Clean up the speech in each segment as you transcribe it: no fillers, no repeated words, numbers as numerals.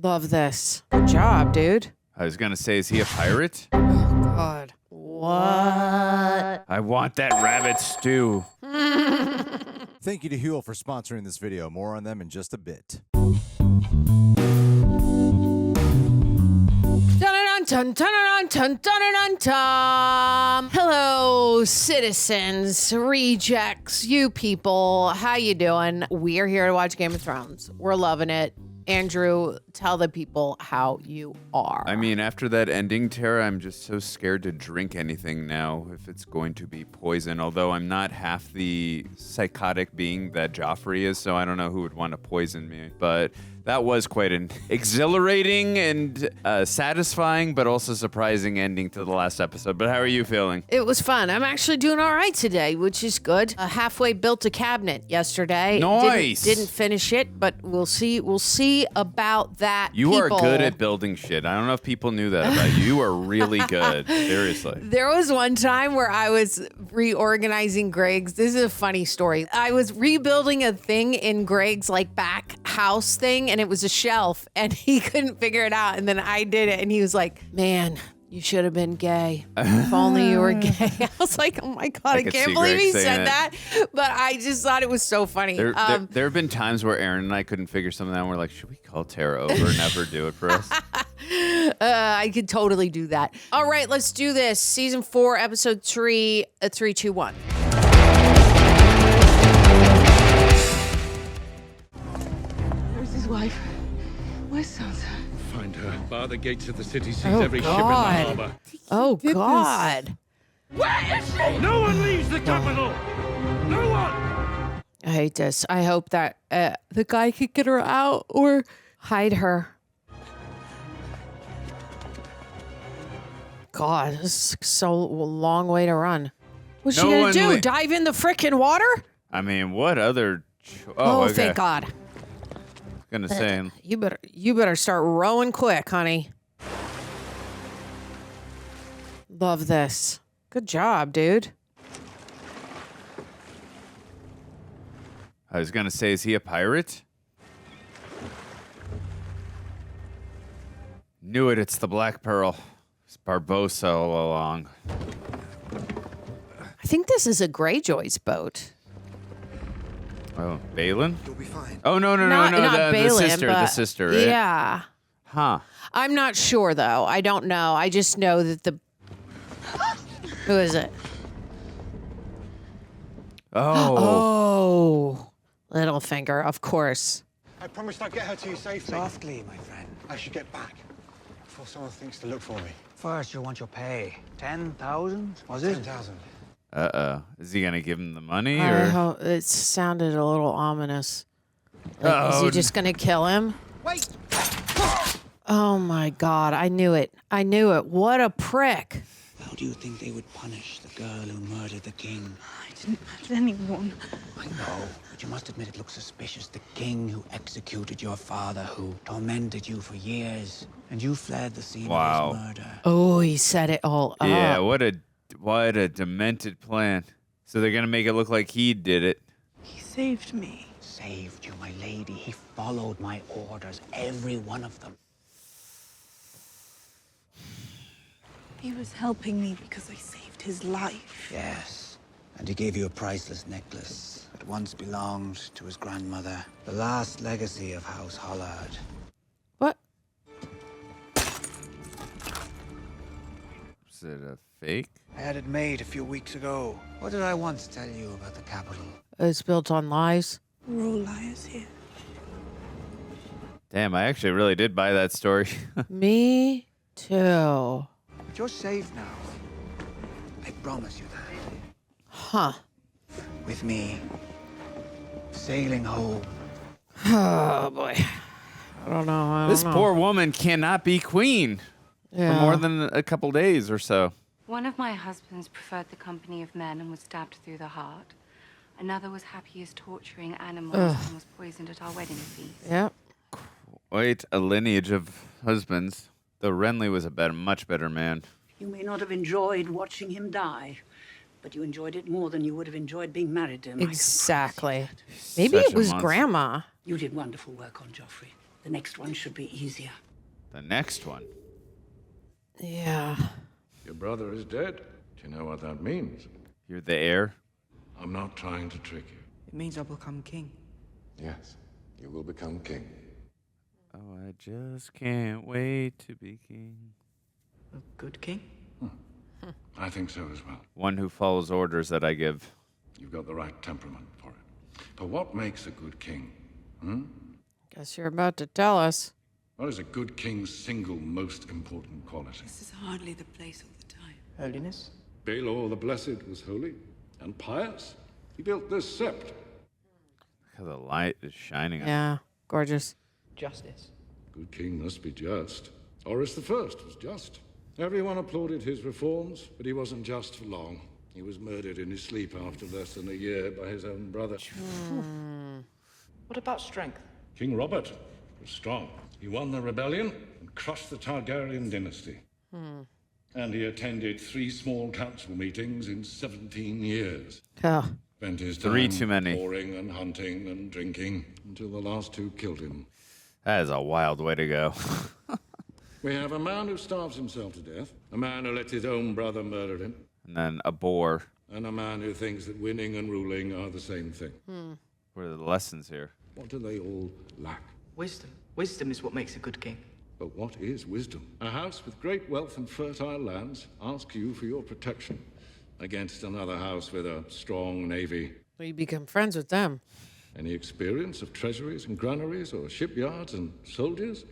Love this. Good job, dude. I was gonna say, is he a pirate? Oh, God. What? I want that rabbit stew. Thank you to HUEL for sponsoring this video. More on them in just a bit. Hello, citizens, rejects, you people. How you doing? We're here to watch Game of Thrones. We're loving it. Andrew, tell the people how you are. I mean, after that ending, Tara, I'm just so scared to drink anything now if it's going to be poison, although I'm not half the psychotic being that Joffrey is, so I don't know who would want to poison me. But that was quite an exhilarating and satisfying, but also surprising ending to the last episode. But how are you feeling? It was fun. I'm actually doing all right today, which is good. Halfway built a cabinet yesterday. Nice. Didn't finish it, but we'll see. We'll see about that. You are good at building shit. I don't know if people knew that about you. You are really good. Seriously. There was one time where I was reorganizing Greg's. This is a funny story. I was rebuilding a thing in Greg's like back house thing, and it was a shelf, and he couldn't figure it out. And then I did it, and he was like, "Man, you should have been gay. If only you were gay." I was like, "Oh my God, I can't believe he said that." But I just thought it was so funny. There have been times where Aaron and I couldn't figure something out. And we're like, should we call Tara over and have her do it for us? I could totally do that. All right, let's do this. Season 4, episode 3, 3, 2, 1. Where's his wife? Where's Sansa? Find her. Bar the gates of the city, sees Oh, every ship in the God. harbor. Oh, God. Where is she? No one leaves the capital! No one! I hate this. I hope that the guy could get her out or hide her. God, this is so long way to run. What's she No gonna one do? li- Dive in the frickin' water? I mean, what other... Oh, okay. thank God. Gonna say... You better start rowing quick, honey. Love this. Good job, dude. I was gonna say, is he a pirate? Knew it, it's the Black Pearl. It's Barbossa all along. I think this is a Greyjoy's boat. Oh, Balin? You'll be fine. Oh, no, Not the Balin, sister, but the sister, right? Yeah. Huh. I'm not sure, though. I don't know. I just know that the... Who is it? Oh. Oh. Littlefinger, of course. I promised I'd get her to you safely. Softly, my friend. I should get back before someone thinks to look for me. First, you'll want your pay. 10,000, was it? 10,000. Uh-oh. Is he gonna give him the money, I or...? hope it sounded a little ominous. Like, is Oh, he just gonna kill him? Wait! Oh my God, I knew it. I knew it. What a prick. How do you think they would punish the girl who murdered the king? I didn't murder anyone. I know, but you must admit it looks suspicious. The king who executed your father, who tormented you for years, and you fled the scene Wow. of his murder. Oh, he set it all up. Yeah, what a demented plan. So they're gonna make it look like he did it. He saved me. Saved you, my lady. He followed my orders, every one of them. He was helping me because I saved his life. Yes, and he gave you a priceless necklace that once belonged to his grandmother. The last legacy of House Hollard. What? Is it a fake? I had it made a few weeks ago. What did I once tell you about the capital? It's built on lies. We're all liars here. Damn, I actually really did buy that story. Me too. But you're safe now. I promise you that. Huh. With me, sailing home. Oh boy. I don't know. I don't This know. poor woman cannot be queen Yeah. for more than a couple days or so. One of my husbands preferred the company of men and was stabbed through the heart. Another was happy as torturing animals and was poisoned at our wedding feast. Yep. Quite a lineage of husbands. Though Renly was a much better man. You may not have enjoyed watching him die, but you enjoyed it more than you would have enjoyed being married to him. Exactly. Maybe Such it a was monster. Grandma. You did wonderful work on Joffrey. The next one should be easier. The next one. Yeah. Your brother is dead. Do you know what that means? You're the heir? I'm not trying to trick you. It means I'll become king. Yes, you will become king. Oh, I just can't wait to be king. A good king? I think so as well. One who follows orders that I give. You've got the right temperament for it. But what makes a good king? Guess you're about to tell us. What is a good king's single most important quality? This is hardly the place or the time. Holiness? Baelor the Blessed was holy and pious. He built this sept. Look how the light is shining on Yeah. Gorgeous. Justice. Good king must be just. Horus the First was just. Everyone applauded his reforms, but he wasn't just for long. He was murdered in his sleep after less than a year by his own brother. What about strength? King Robert was strong. He won the rebellion and crushed the Targaryen dynasty. And he attended 3 small council meetings in 17 years. Oh. Spent his time 3 too many. whoring and hunting and drinking until the last 2 killed him. That is a wild way to go. We have a man who starves himself to death, a man who lets his own brother murder him, And then a boar. and a man who thinks that winning and ruling are the same thing. What are the lessons here? What do they all lack? Wisdom. Wisdom is what makes a good king. But what is wisdom? A house with great wealth and fertile lands asks you for your protection against another house with a strong navy. Well, you become friends with them. Any experience of treasuries and granaries or shipyards and soldiers?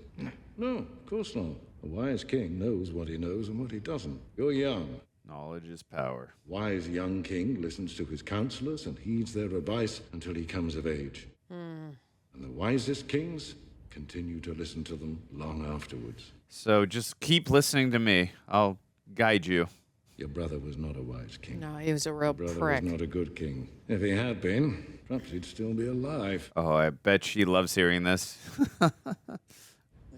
No, of course not. A wise king knows what he knows and what he doesn't. You're young. Knowledge is power. Wise young king listens to his counselors and heeds their advice until he comes of age. And the wisest kings continue to listen to them long afterwards. So just keep listening to me. I'll guide you. Your brother was not a wise king. No, he was a real Your brother prick. was not a good king. If he had been, perhaps he'd still be alive. Oh, I bet she loves hearing this. The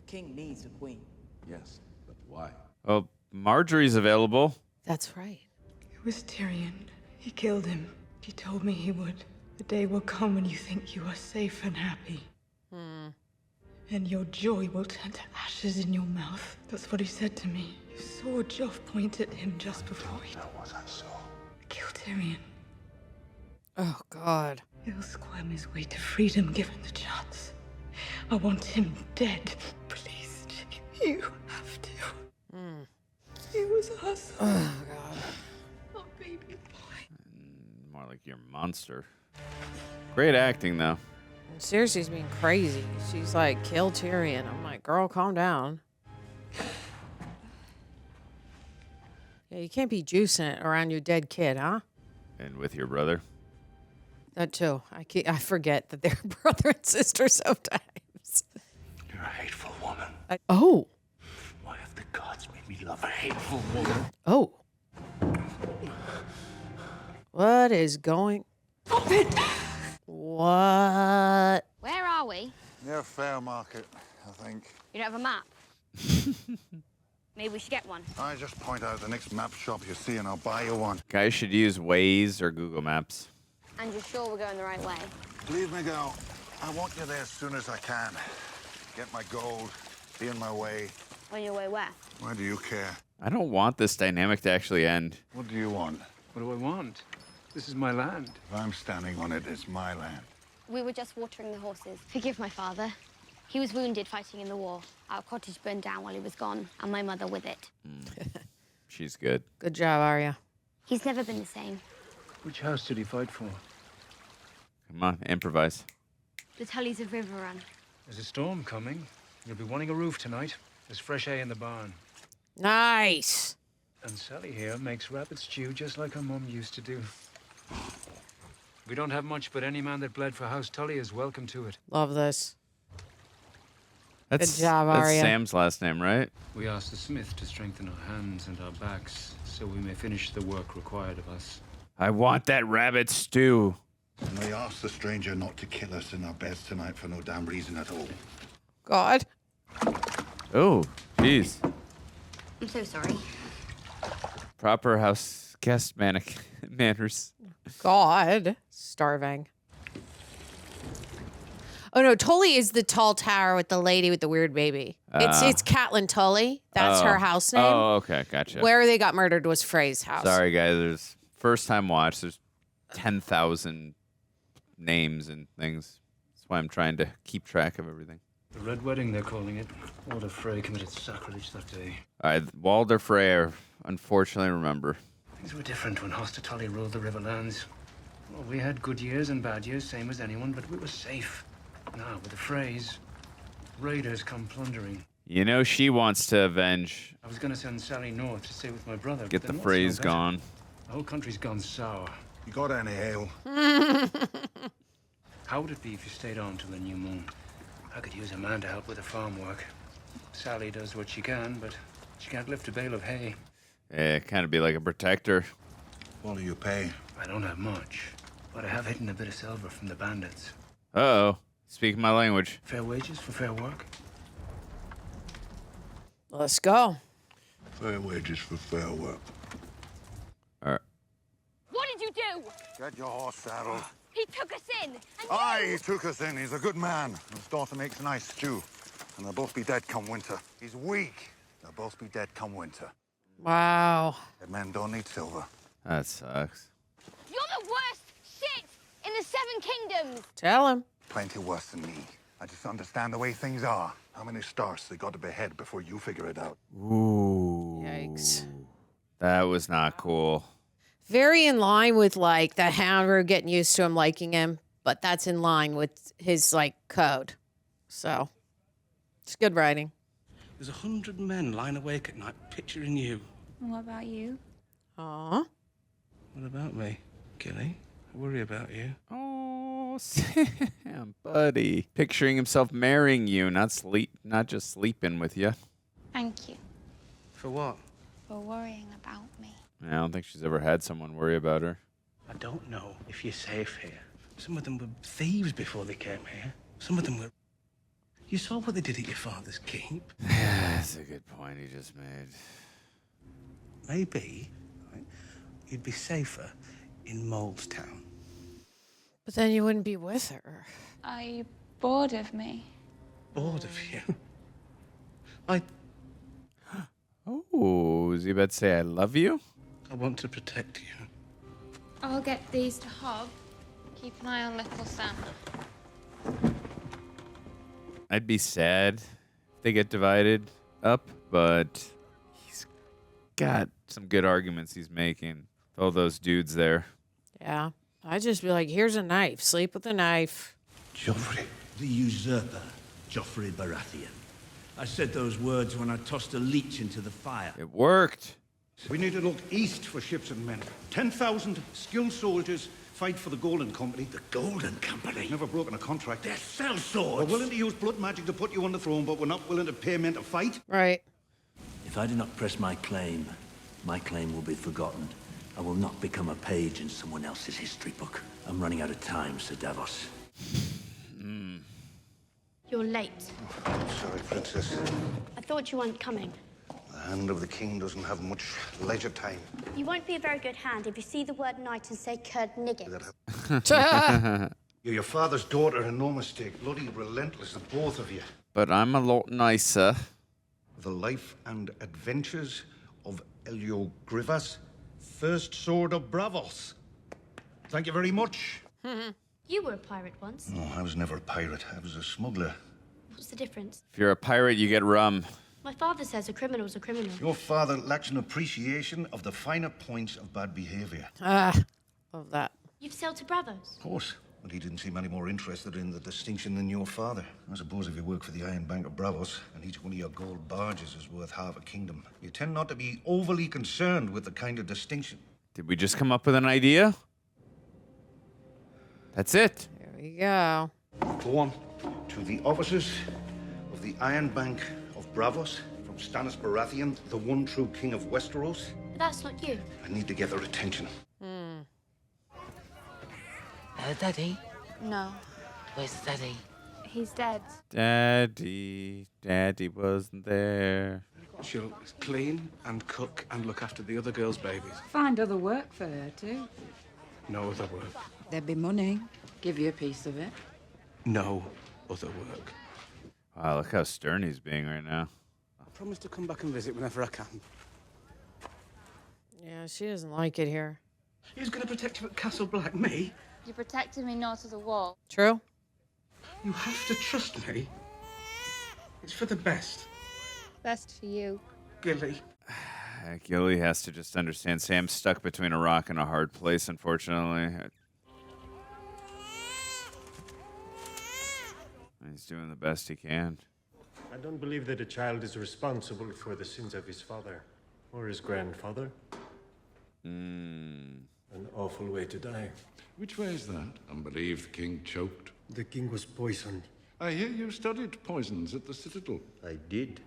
king needs a queen. Yes, but why? Oh, Marjorie's available. That's right. It was Tyrion. He killed him. He told me he would. The day will come when you think you are safe and happy. And your joy will turn to ashes in your mouth. That's what he said to me. You saw Joff point at him just before he What I saw. killed Tyrion. Oh, God. He'll squirm his way to freedom given the chance. I want him dead. Please, you have to. He was us. Oh, God. Our baby boy. More like your monster. Great acting, though. Cersei's being crazy. She's like, kill Tyrion. I'm like, girl, calm down. Yeah, you can't be juicing it around your dead kid, huh? And with your brother. That too. I forget that they're brother and sister sometimes. You're a hateful woman. Oh. Why have the gods made me love a hateful woman? Oh. What is going... Stop it! What? Where are we? Near Fair Market, I think. You don't have a map? Maybe we should get one. I just point out the next map shop you see and I'll buy you one. Guys should use Waze or Google Maps. And you're sure we're going the right way? Leave me go. I want you there as soon as I can. Get my gold, be in my way. On your way where? Why do you care? I don't want this dynamic to actually end. What do you want? What do I want? This is my land. If I'm standing on it, it's my land. We were just watering the horses. Forgive my father. He was wounded fighting in the war. Our cottage burned down while he was gone, and my mother with it. She's good. Good job, Arya. He's never been the same. Which house did he fight for? Come on, improvise. The Tullys of Riverrun. There's a storm coming. You'll be wanting a roof tonight. There's fresh hay in the barn. Nice. And Sally here makes rabbit stew just like her mum used to do. We don't have much, but any man that bled for House Tully is welcome to it. Love this. That's, Good job, that's Arya. Sam's last name, right? We asked the smith to strengthen our hands and our backs so we may finish the work required of us. I want that rabbit stew. And we asked the stranger not to kill us in our beds tonight for no damn reason at all. God. Oh, jeez. I'm so sorry. Proper house guest manners. God. Starving. Oh no, Tully is the tall tower with the lady with the weird baby. It's Catelyn Tully. That's her house name. Oh, okay, gotcha. Where they got murdered was Frey's house. Sorry, guys. There's first time watch. There's 10,000 names and things. That's why I'm trying to keep track of everything. The Red Wedding, they're calling it. Walder Frey committed sacrilege that day. All right, Walder Frey, I unfortunately remember. Things were different when Hoster Tully ruled the Riverlands. Well, we had good years and bad years, same as anyone, but we were safe. Now, with the Freys, raiders come plundering. You know she wants to avenge. I was going to send Sally north to stay with my brother. Get but the then what's Freys no better? gone. The whole country's gone sour. You got any ale? How would it be if you stayed on till the new moon? I could use a man to help with the farm work. Sally does what she can, but she can't lift a bale of hay. Yeah, kind of be like a protector. What do you pay? I don't have much, but I have hidden a bit of silver from the bandits. Uh-oh. Speak my language. Fair wages for fair work? Let's go. Fair wages for fair work. All right. What did you do? Get your horse saddled. He took us in. And Aye, he took us in. He's a good man. His daughter makes a nice stew. And they'll both be dead come winter. He's weak. They'll both be dead come winter. Wow. Dead men don't need silver. That sucks. You're the worst shit in the Seven Kingdoms. Tell him. Plenty worse than me. I just understand the way things are. How many stars they got to behead before you figure it out? Ooh. Yikes. That was not cool. Very in line with like the Hound. We're getting used to him liking him, but that's in line with his like code. So it's good writing. There's 100 men lying awake at night picturing you. What about you? Aw. What about me, Gilly? I worry about you. Oh, Sam, buddy. Picturing himself marrying you, not just sleeping with you. Thank you For what? for worrying about me. I don't think she's ever had someone worry about her. I don't know if you're safe here. Some of them were thieves before they came here. Some of them were... You saw what they did at your father's keep. That's a good point he just made. Maybe right, you'd be safer in Molestown. But then you wouldn't be with her. Are you bored of me? Bored of you? I Oh, is he about to say I love you? want to protect you. I'll get these to Hob. Keep an eye on little Sam. I'd be sad if they get divided up, but he's got some good arguments he's making. All those dudes there. Yeah. I'd just be like, here's a knife. Sleep with a knife. Joffrey. The usurper, Joffrey Baratheon. I said those words when I tossed a leech into the fire. It worked. We need to look east for ships and men. 10,000 skilled soldiers fight for the Golden Company. The Golden Company? Never broken a contract. They're sell We're swords. willing to use blood magic to put you on the throne, but we're not willing to pay men to fight. Right. If I do not press my claim will be forgotten. I will not become a page in someone else's history book. I'm running out of time, Sir Davos. You're late. Sorry, Princess. I thought you weren't coming. The hand of the king doesn't have much leisure time. You won't be a very good hand if you see the word knight and say Kurd nigget. You're your father's daughter and no mistake. Bloody relentless, the both of you. But I'm a lot nicer. The life and adventures of Elio Grivas, First Sword of Bravos. Thank you very much. You were a pirate once. No, I was never a pirate. I was a smuggler. What's the difference? If you're a pirate, you get rum. My father says a criminal's a criminal. Your father lacks an appreciation of the finer points of bad behavior. Love that. You've sailed to Bravos. Of course. But he didn't seem any more interested in the distinction than your father. I suppose if you work for the Iron Bank of Bravos, and each one of your gold barges is worth half a kingdom, you tend not to be overly concerned with the kind of distinction. Did we just come up with an idea? That's it. There we go. Go on to the offices of the Iron Bank of Bravos, from Stannis Baratheon, the one true king of Westeros. But that's not you. I need to get their attention. Daddy? No, Where's Daddy? he's dead. Daddy wasn't there. She'll clean and cook and look after the other girls' babies. Find other work for her, too. No other work. There'd be money. Give you a piece of it. No other work. Wow, look how stern he's being right now. I promise to come back and visit whenever I can. Yeah, she doesn't like it here. Who's going to protect you at Castle Black? Me? You protected me north of the wall. True. You have to trust me. It's for the best. Best for you. Gilly. Gilly has to just understand Sam's stuck between a rock and a hard place, unfortunately. He's doing the best he can. I don't believe that a child is responsible for the sins of his father or his grandfather. An awful way to die. Which way is that? I believe the king choked. The king was poisoned. I hear you studied poisons at the Citadel. I did.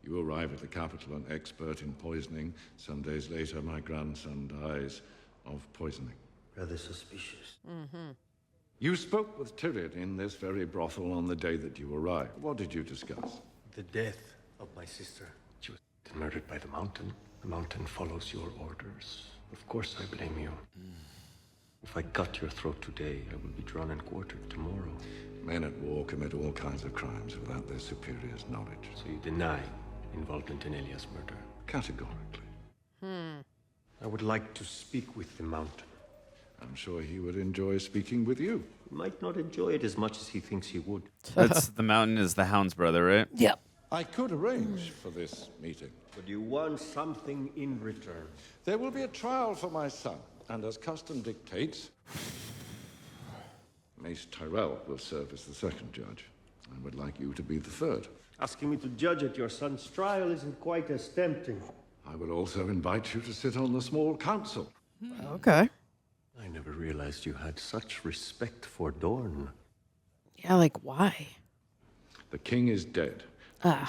You arrive at the capital an expert in poisoning. Some days later, my grandson dies of poisoning. Rather suspicious. You spoke with Tyrion in this very brothel on the day that you arrived. What did you discuss? The death of my sister. She was murdered by the Mountain. The Mountain follows your orders. Of course I blame you. If I cut your throat today, I will be drawn and quartered tomorrow. Men at war commit all kinds of crimes without their superiors' knowledge. So you deny involvement in Elia's murder? Categorically. I would like to speak with the Mountain. I'm sure he would enjoy speaking with you. He might not enjoy it as much as he thinks he would. That's the Mountain is the Hound's brother, right? Yep. I could arrange for this meeting. But you want something in return. There will be a trial for my son, and as custom dictates, Mace Tyrell will serve as the second judge. I would like you to be the third. Asking me to judge at your son's trial isn't quite as tempting. I will also invite you to sit on the small council. Okay. I never realized you had such respect for Dorne. Yeah, like why? The king is dead.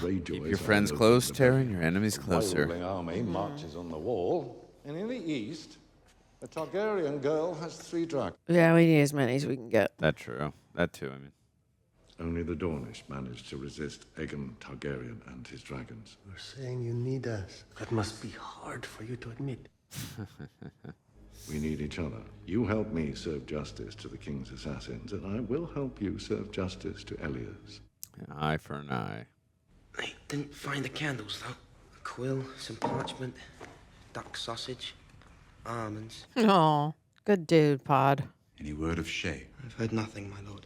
Keep your friends close, Tyrion, your enemies The closer. ruling army marches on the wall, and in the east, a Targaryen girl has 3 dragons. Yeah, we need as many as we can get. That's true. That too, I mean. Only the Dornish managed to resist Aegon Targaryen and his dragons. You're saying you need us. That must be hard for you to admit. We need each other. You help me serve justice to the king's assassins, and I will help you serve justice to Elia's. An eye for an eye. I didn't find the candles, though. A quill, some parchment, duck sausage, almonds. Oh, good dude, Pod. Any word of Shay? I've heard nothing, my lord.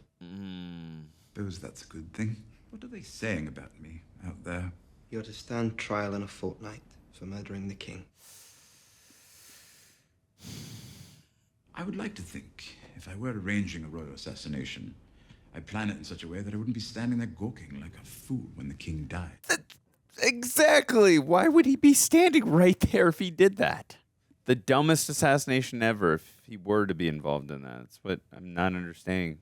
Suppose that's a good thing. What are they saying about me out there? You're to stand trial in a fortnight for murdering the king. I would like to think, if I were arranging a royal assassination, I'd plan it in such a way that I wouldn't be standing there gawking like a fool when the king died. Exactly. Why would he be standing right there if he did that? The dumbest assassination ever if he were to be involved in that. That's what I'm not understanding.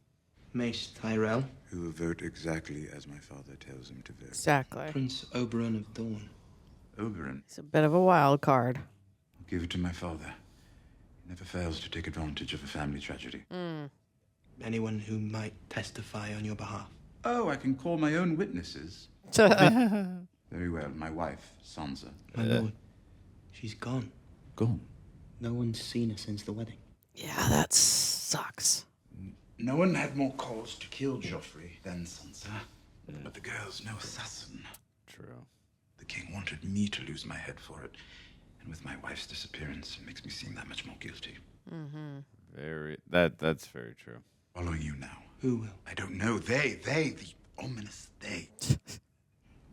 Mace Tyrell. Who will vote exactly as my father tells him to vote. Exactly. Prince Oberyn of Dorne. Oberyn. It's a bit of a wild card. I'll give it to my father. He never fails to take advantage of a family tragedy. Anyone who might testify on your behalf. Oh, I can call my own witnesses. Very well. My wife, Sansa. My lord, she's gone. Gone? No one's seen her since the wedding. Yeah, that sucks. No one had more cause to kill Joffrey than Sansa. But the girl's no assassin. True. The king wanted me to lose my head for it. And with my wife's disappearance, it makes me seem that much more guilty. That's very true. Following you now. Who will? I don't know. They, the ominous they.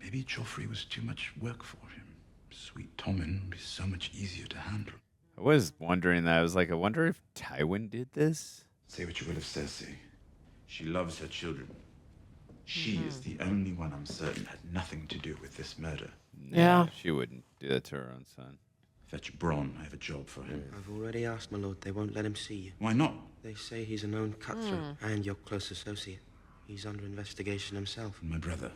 Maybe Joffrey was too much work for him. Sweet Tommen would be so much easier to handle. I was wondering that. I was like, I wonder if Tywin did this? Say what you will of Cersei. She loves her children. She is the only one I'm certain had nothing to do with this murder. Yeah. She wouldn't do that to her own son. Fetch Bronn. I have a job for him. I've already asked, my lord. They won't let him see you. Why not? They say he's a known cutthroat and your close associate. He's under investigation himself. And my brother.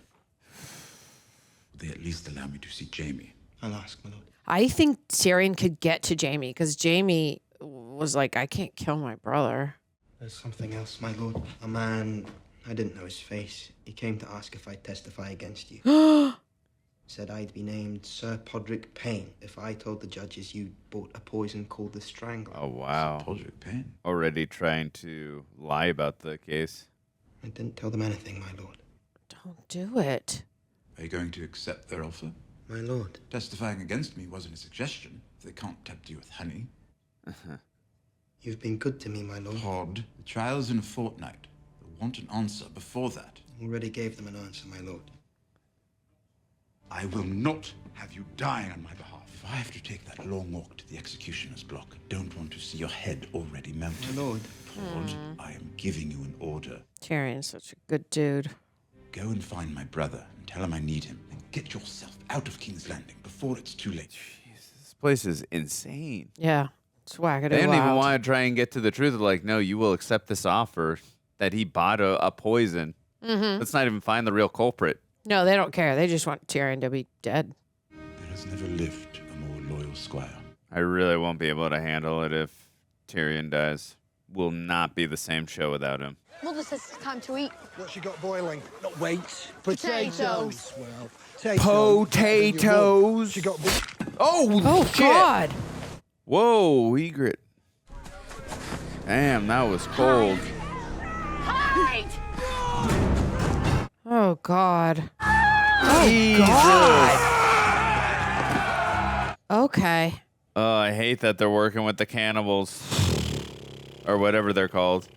Would they at least allow me to see Jaime? I'll ask, my lord. I think Tyrion could get to Jaime because Jaime was like, I can't kill my brother. There's something else, my lord. A man, I didn't know his face. He came to ask if I'd testify against you. Said I'd be named Sir Podrick Payne if I told the judges you bought a poison called the Strangler. Oh, wow. Sir Podrick Payne. Already trying to lie about the case. I didn't tell them anything, my lord. Don't do it. Are you going to accept their offer? My lord. Testifying against me wasn't a suggestion. If they can't tempt you with honey. You've been good to me, my lord. Pod, the trial's in a fortnight. They want an answer before that. Already gave them an answer, my lord. I will not have you dying on my behalf. If I have to take that long walk to the executioner's block, I don't want to see your head already mounted. My lord. Pod, I am giving you an order. Tyrion's such a good dude. Go and find my brother and tell him I need him. And get yourself out of King's Landing before it's too late. Jeez, this place is insane. Yeah. It's wackadoo. They didn't even wild. want to try and get to the truth of like, no, you will accept this offer that he bought a poison. Mhm. Let's not even find the real culprit. No, they don't care. They just want Tyrion to be dead. There has never lived a more loyal squire. I really won't be able to handle it if Tyrion dies. Will not be the same show without him. Mother says it's time to eat. What she got boiling? Not weights. Potatoes. Well, Potatoes. She got. Oh, shit. God. Whoa, egret. Damn, that was cold. Hide! Oh, God. Jesus. Okay. Oh, I hate that they're working with the cannibals. Or whatever they're called.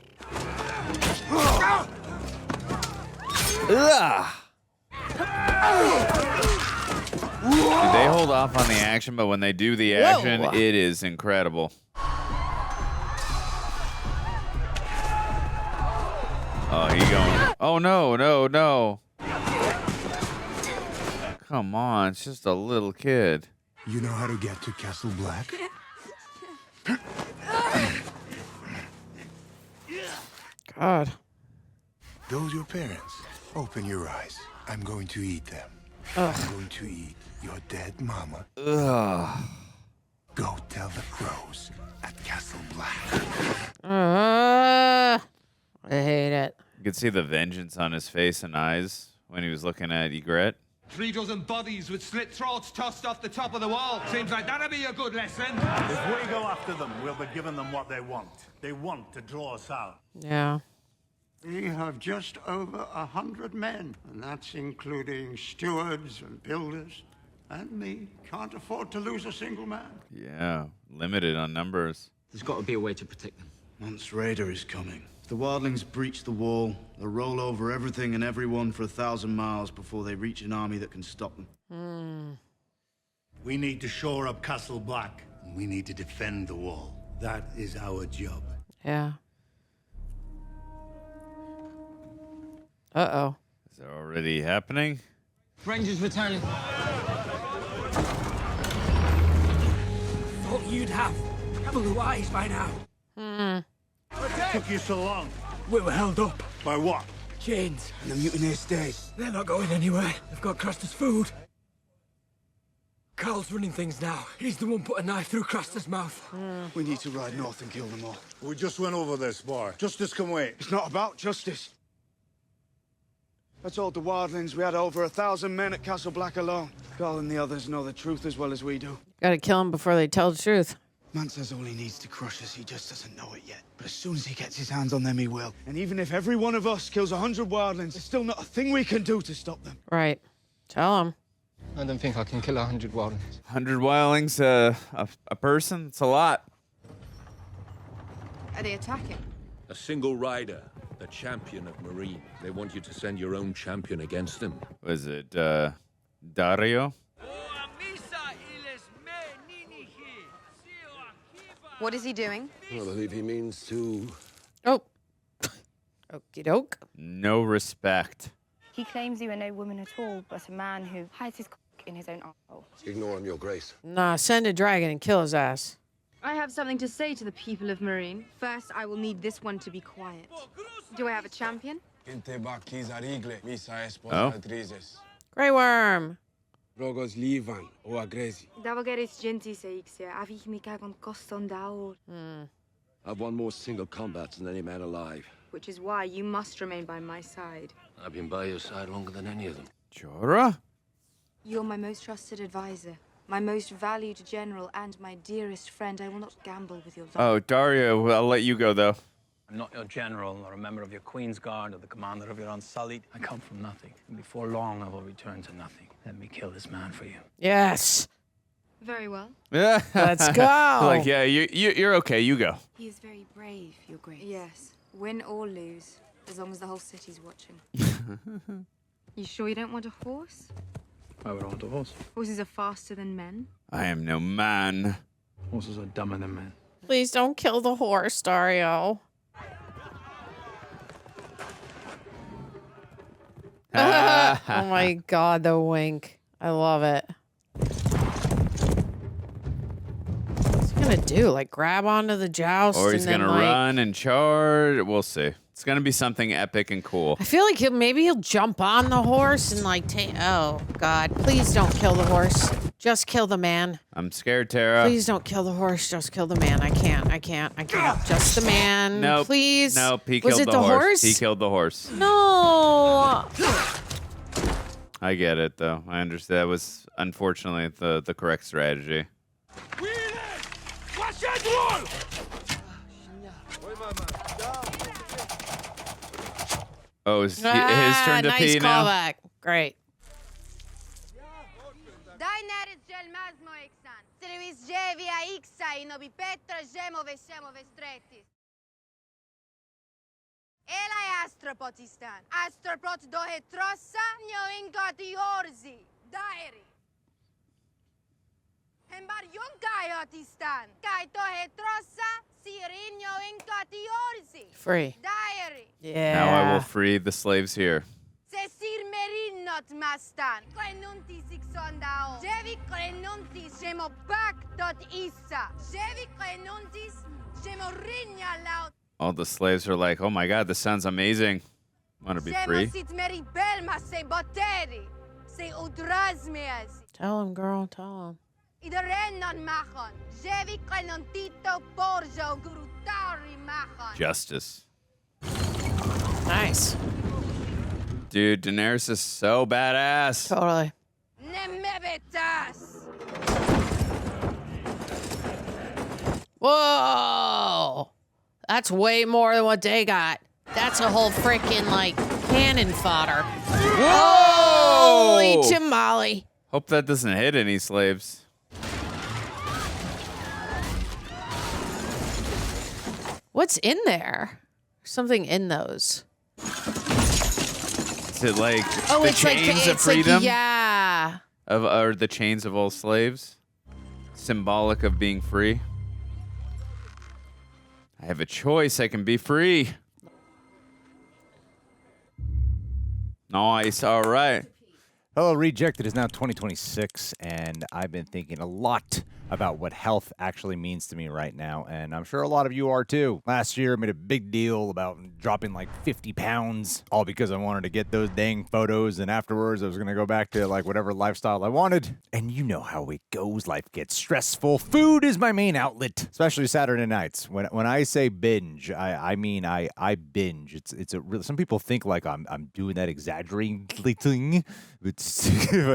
Ugh. Dude, they hold off on the action, but when they do the action, it is incredible. Oh, he going. Oh, no, no, no. Come on, it's just a little kid. You know how to get to Castle Black? God. Those your parents. Open your eyes. I'm going to eat them. Ugh. I'm going to eat your dead mama. Ugh. Go tell the crows at Castle Black. I hate it. You could see the vengeance on his face and eyes when he was looking at Ygritte. 3 dozen bodies with slit throats tossed off the top of the wall. Seems like that'd be a good lesson. If we go after them, we'll be giving them what they want. They want to draw us out. Yeah. We have just over 100 men, and that's including stewards and builders. And me. Can't afford to lose a single man. Yeah, limited on numbers. There's got to be a way to protect them. Mance Raider is coming. If the wildlings breach the wall, they'll roll over everything and everyone for 1,000 miles before they reach an army that can stop them. We need to shore up Castle Black, and we need to defend the wall. That is our job. Yeah. Uh-oh. Is it already happening? Rangers returning. Thought you'd have blue eyes by now. Took you so long. We were held up. By what? Chains. And the mutineers stayed. They're not going anywhere. They've got Craster's food. Carl's running things now. He's the one put a knife through Craster's mouth. We need to ride north and kill them all. We just went over this, bar. Justice can wait. It's not about justice. I told the wildlings we had over 1,000 men at Castle Black alone. Carl and the others know the truth as well as we do. Gotta kill him before they tell the truth. Man says all he needs to crush us, he just doesn't know it yet. But as soon as he gets his hands on them, he will. And even if every one of us kills 100 wildlings, there's still not a thing we can do to stop them. Right. Tell him. I don't think I can kill 100 wildlings. 100 wildlings, a person? It's a lot. Are they attacking? A single rider, the champion of Meereen. They want you to send your own champion against them. Was it, Dario? What is he doing? I believe he means to... Oh. Okie doke. No respect. He claims you are no woman at all, but a man who hides his cock in his own asshole. Ignore him, Your Grace. Nah, send a dragon and kill his ass. I have something to say to the people of Meereen. First, I will need this one to be quiet. Do I have a champion? Oh. Grey Worm. Rogos Livan o Agresi. Davogeris genti seixia, avich mi kagon koston daur. I've won more single combats than any man alive. Which is why you must remain by my side. I've been by your side longer than any of them. Jorah? You're my most trusted advisor, my most valued general, and my dearest friend. I will not gamble with your life. Oh, Dario, I'll let you go, though. I'm not your general or a member of your Queen's Guard or the commander of your Unsullied. I come from nothing, and before long I will return to nothing. Let me kill this man for you. Yes. Very well. Yeah. Let's go. Like, yeah, you're okay. You go. He is very brave, Your Grace. Yes. Win or lose, as long as the whole city's watching. You sure you don't want a horse? I would want a horse. Horses are faster than men. I am no man. Horses are dumber than men. Please don't kill the horse, Dario. Oh my God, the wink. I love it. What's he gonna do? Like grab onto the joust? Or he's and gonna then, run and charge. We'll see. It's gonna be something epic and cool. I feel like maybe he'll jump on the horse and like take. Oh God! Please don't kill the horse. Just kill the man. I'm scared, Tara. Please don't kill the horse. Just kill the man. I can't. Just the man. Nope. Please. Nope. He Was killed it the horse. horse? He killed the horse. No. I get it, though. I understand. That was unfortunately the correct strategy. Oh, it's his turn to pee now. Nice callback. Great. Daenerys Gelmaz Moeksan. Servis Jevia Ixa ino bi Petra Jemo Veshemo Vestretis. Ela Astropotistan. Astropot dohe trossa nyo ingoti orzi. Daeri. Hembar yunkai otistan. Kai tohe trossa sirinyo ingoti orzi. Free. Daeri. Yeah. Now I will free the slaves here. Sesir Meereen not mastan. Klenuntis ixondao. Jevi klenuntis jemo pak dot issa. Jevi klenuntis jemo rinya laut. All the slaves are like, oh my God, this sounds amazing. Want to be free? Tell him, girl. Tell him. Justice. Nice. Dude, Daenerys is so badass. Totally. Whoa. That's way more than what they got. That's a whole freaking, like, cannon fodder. Whoa! Holy tamale. Hope that doesn't hit any slaves. What's in there? There's something in those. Is it like Oh, the it's like chains of it's freedom? like, yeah. Or the chains of all slaves? Symbolic of being free? I have a choice. I can be free. Nice. All right. Hello, Reject. It is now 2026, and I've been thinking a lot about what health actually means to me right now, and I'm sure a lot of you are too. Last year, I made a big deal about dropping like 50 pounds, all because I wanted to get those dang photos, and afterwards I was going to go back to like whatever lifestyle I wanted. And you know how it goes. Life gets stressful. Food is my main outlet, especially Saturday nights. When I say binge, I mean I binge. It's a real. Some people think like I'm doing that exaggerating thing, but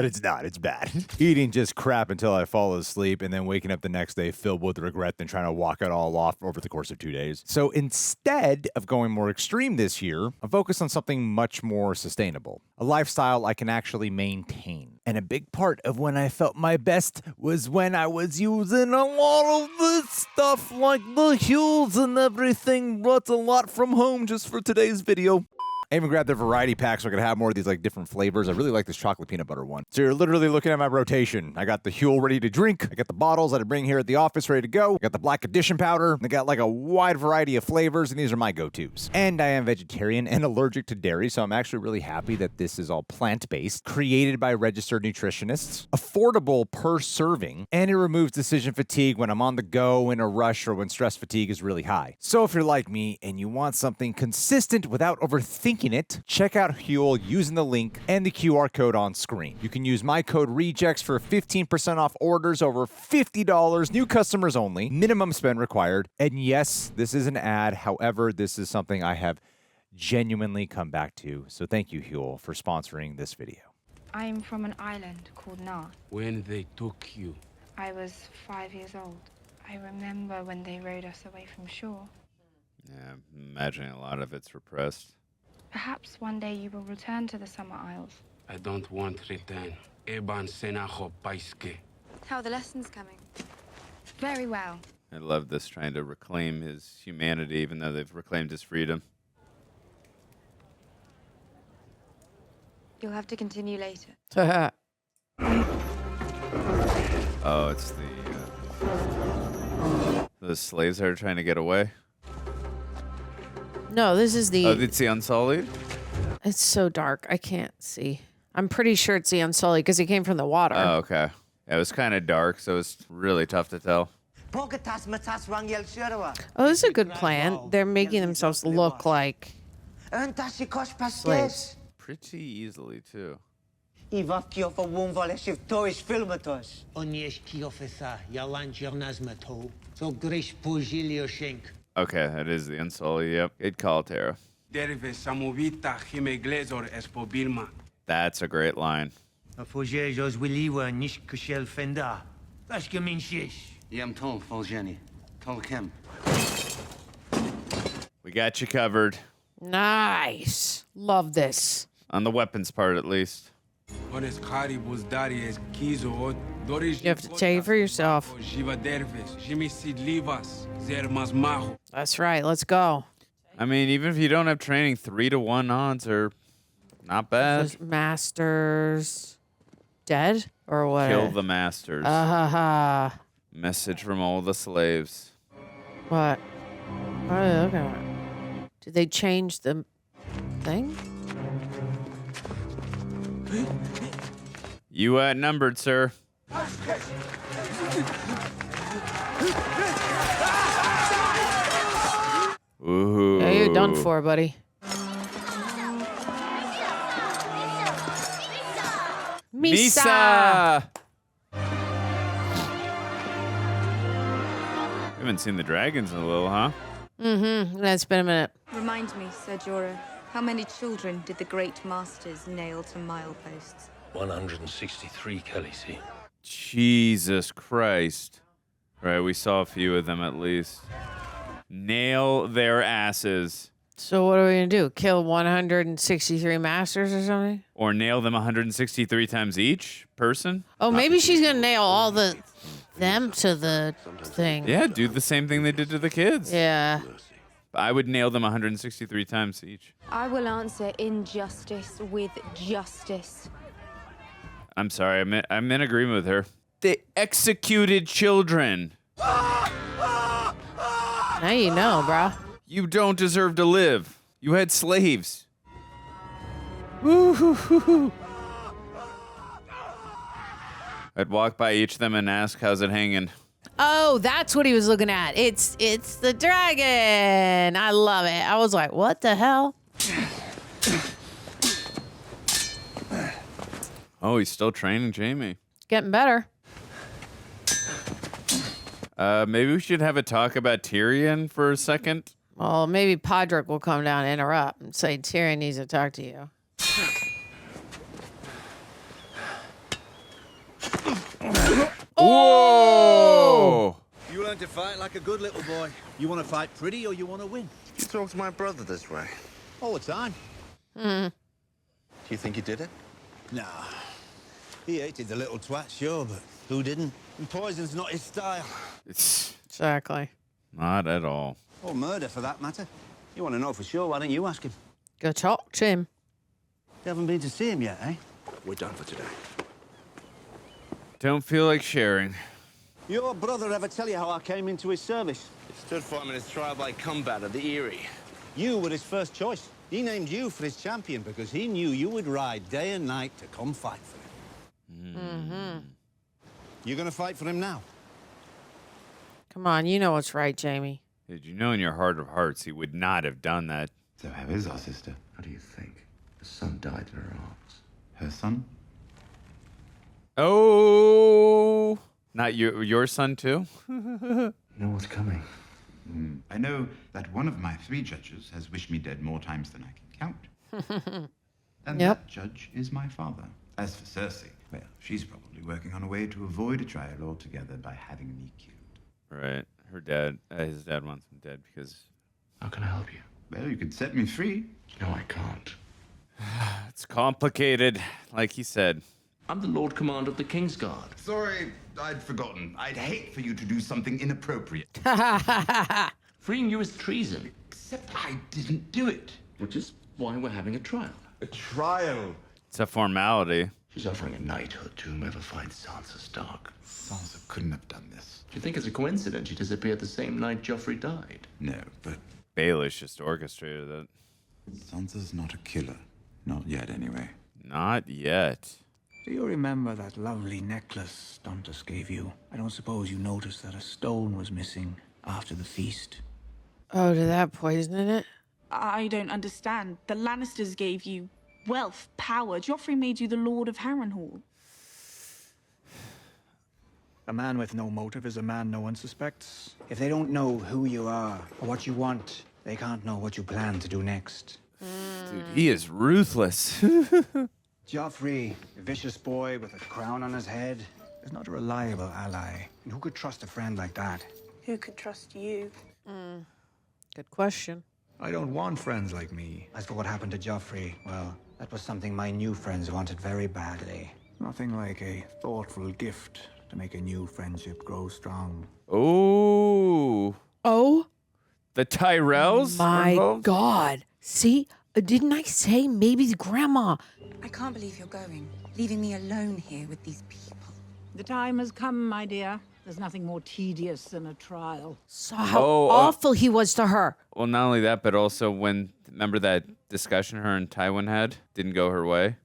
it's not. It's bad. Eating just crap until I fall asleep, and then waking up the next day filled with regret and trying to walk it all off over the course of 2 days. So instead of going more extreme this year, I'm focused on something much more sustainable, a lifestyle I can actually maintain. And a big part of when I felt my best was when I was using a lot of this stuff like the HUELs and everything. Brought a lot from home just for today's video. I even grabbed the variety pack so I could have more of these like different flavors. I really like this chocolate peanut butter one. So you're literally looking at my rotation. I got the HUEL ready to drink. I got the bottles that I bring here at the office ready to go. I got the Black Edition powder. I got like a wide variety of flavors, and these are my go-tos. And I am vegetarian and allergic to dairy, so I'm actually really happy that this is all plant-based, created by registered nutritionists, affordable per serving, and it removes decision fatigue when I'm on the go, in a rush, or when stress fatigue is really high. So if you're like me and you want something consistent without overthinking it, check out HUEL using the link and the QR code on screen. You can use my code REJECTS for 15% off orders over $50, new customers only, minimum spend required. And yes, this is an ad. However, this is something I have genuinely come back to. So thank you, HUEL, for sponsoring this video. I'm from an island called Nar. When they took you? I was 5 years old. I remember when they rowed us away from shore. Yeah, I'm imagining a lot of it's repressed. Perhaps one day you will return to the Summer Isles. I don't want return. Eban senacho paiske. How are the lessons coming? Very well. I love this, trying to reclaim his humanity, even though they've reclaimed his freedom. You'll have to continue later. Oh, it's the slaves that are trying to get away. No, this is the... Oh, it's the Unsullied? It's so dark. I can't see. I'm pretty sure it's the Unsullied because it came from the water. Oh, okay. Yeah, it was kind of dark, so it's really tough to tell. Oh, this is a good plan. They're making themselves look like slaves. Pretty easily, too. Okay, that is the Unsullied. Yep. Good call, Tara. That's a great line. We got you covered. Nice. Love this. On the weapons part, at least. You have to take it for yourself. That's right. Let's go. I mean, even if you don't have training, 3-to-1 odds are not bad. Masters dead or what? Kill the masters. Message from all the slaves. What? What are they looking at? Did they change the thing? You outnumbered, sir. Ooh. Yeah, you're done for, buddy. Mhysa! We haven't seen the dragons in a little, huh? Mm-hmm. It's been a minute. Remind me, Ser Jorah, how many children did the great masters nail to mileposts? 163, Khaleesi. Jesus Christ. Right, we saw a few of them at least. Nail their asses. So what are we going to do? Kill 163 masters or something? Or nail them 163 times each person? Oh, maybe she's going to nail all them to the thing. Yeah, do the same thing they did to the kids. Yeah. I would nail them 163 times each. I will answer injustice with justice. I'm sorry, I'm in agreement with her. They executed children. Now you know, bro. You don't deserve to live. You had slaves. Woo-hoo-hoo-hoo. I'd walk by each of them and ask, how's it hanging? Oh, that's what he was looking at. It's the dragon. I love it. I was like, what the hell? Oh, he's still training Jaime. Getting better. Maybe we should have a talk about Tyrion for a second. Well, maybe Podrick will come down and interrupt and say Tyrion needs to talk to you. Whoa! You learn to fight like a good little boy. You want to fight pretty or you want to win? You talk to my brother this way. All the time. Do you think he did it? Nah. He hated the little twat, sure, but who didn't? And poison's not his style. Exactly. Not at all. Or murder, for that matter. You want to know for sure, why don't you ask him? Go talk to him. You haven't been to see him yet, eh? We're done for today. Don't feel like sharing. Your brother ever tell you how I came into his service? He stood for him in his trial by combat at the Eyrie. You were his first choice. He named you for his champion because he knew you would ride day and night to come fight for him. Mm-hmm. You gonna fight for him now? Come on, you know what's right, Jaime. Did you know in your heart of hearts he would not have done that? So how is our sister? How do you think? Her son died in her arms. Her son? Oh, not your son too? You know what's coming. I know that one of my 3 judges has wished me dead more times than I can count. And that judge is my father. As for Cersei, well, she's probably working on a way to avoid a trial altogether by having me killed. Right. Her dad, his dad wants him dead because... How can I help you? Well, you could set me free. No, I can't. It's complicated, like he said. I'm the Lord Commander of the Kingsguard. Sorry, I'd forgotten. I'd hate for you to do something inappropriate. Freeing you is treason. Except I didn't do it. Which is why we're having a trial. A trial? It's a formality. She's offering a knighthood to whomever finds Sansa Stark. Sansa couldn't have done this. Do you think it's a coincidence she disappeared the same night Joffrey died? No, but Baelish just orchestrated it. Sansa's not a killer. Not yet, anyway. Not yet. Do you remember that lovely necklace Dantas gave you? I don't suppose you noticed that a stone was missing after the feast. Oh, did that poison in it? I don't understand. The Lannisters gave you wealth, power. Joffrey made you the Lord of Harrenhal. A man with no motive is a man no one suspects. If they don't know who you are or what you want, they can't know what you plan to do next. Dude, he is ruthless. Joffrey, a vicious boy with a crown on his head, is not a reliable ally. And who could trust a friend like that? Who could trust you? Good question. I don't want friends like me. As for what happened to Joffrey, well, that was something my new friends wanted very badly. Nothing like a thoughtful gift to make a new friendship grow strong. Oh. Oh? The Tyrells? My God. See? Didn't I say maybe the grandma? I can't believe you're going, leaving me alone here with these people. The time has come, my dear. There's nothing more tedious than a trial. Saw how awful he was to her. Well, not only that, but also remember that discussion her and Tywin had? Didn't go her way.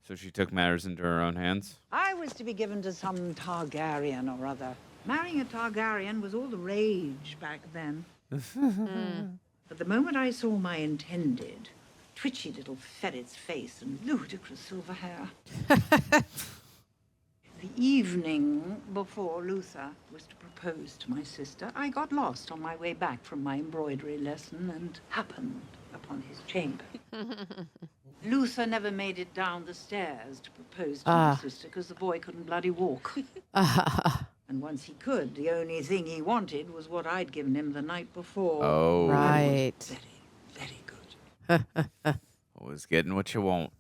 So she took matters into her own hands. I was to be given to some Targaryen or other. Marrying a Targaryen was all the rage back then. But the moment I saw my intended, twitchy little ferret's face and ludicrous silver hair. The evening before Luther was to propose to my sister, I got lost on my way back from my embroidery lesson and happened upon his chamber. Luther never made it down the stairs to propose to my sister because the boy couldn't bloody walk. And once he could, the only thing he wanted was what I'd given him the night before. Oh. Right. Very good. Always getting what you want.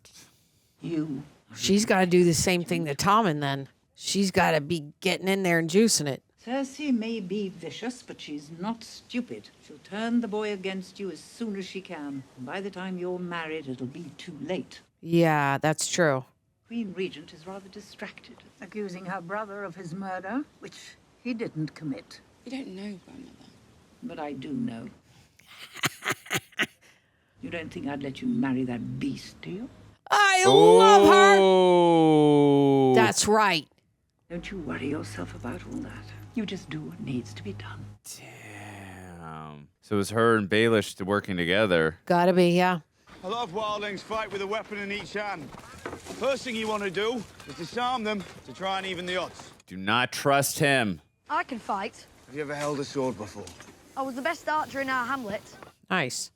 You. She's got to do the same thing to Tommen then. She's got to be getting in there and juicing it. Cersei may be vicious, but she's not stupid. She'll turn the boy against you as soon as she can. And by the time you're married, it'll be too late. Yeah, that's true. Queen Regent is rather distracted, accusing her brother of his murder, which he didn't commit. You don't know, Grandmother. But I do know. You don't think I'd let you marry that beast, do you? I love her. Oh. That's right. Don't you worry yourself about all that. You just do what needs to be done. Damn. So it was her and Baelish working together. Gotta be, yeah. A lot of wildlings fight with a weapon in each hand. First thing you want to do is disarm them to try and even the odds. Do not trust him. I can fight. Have you ever held a sword before? I was the best archer in our hamlet. Nice.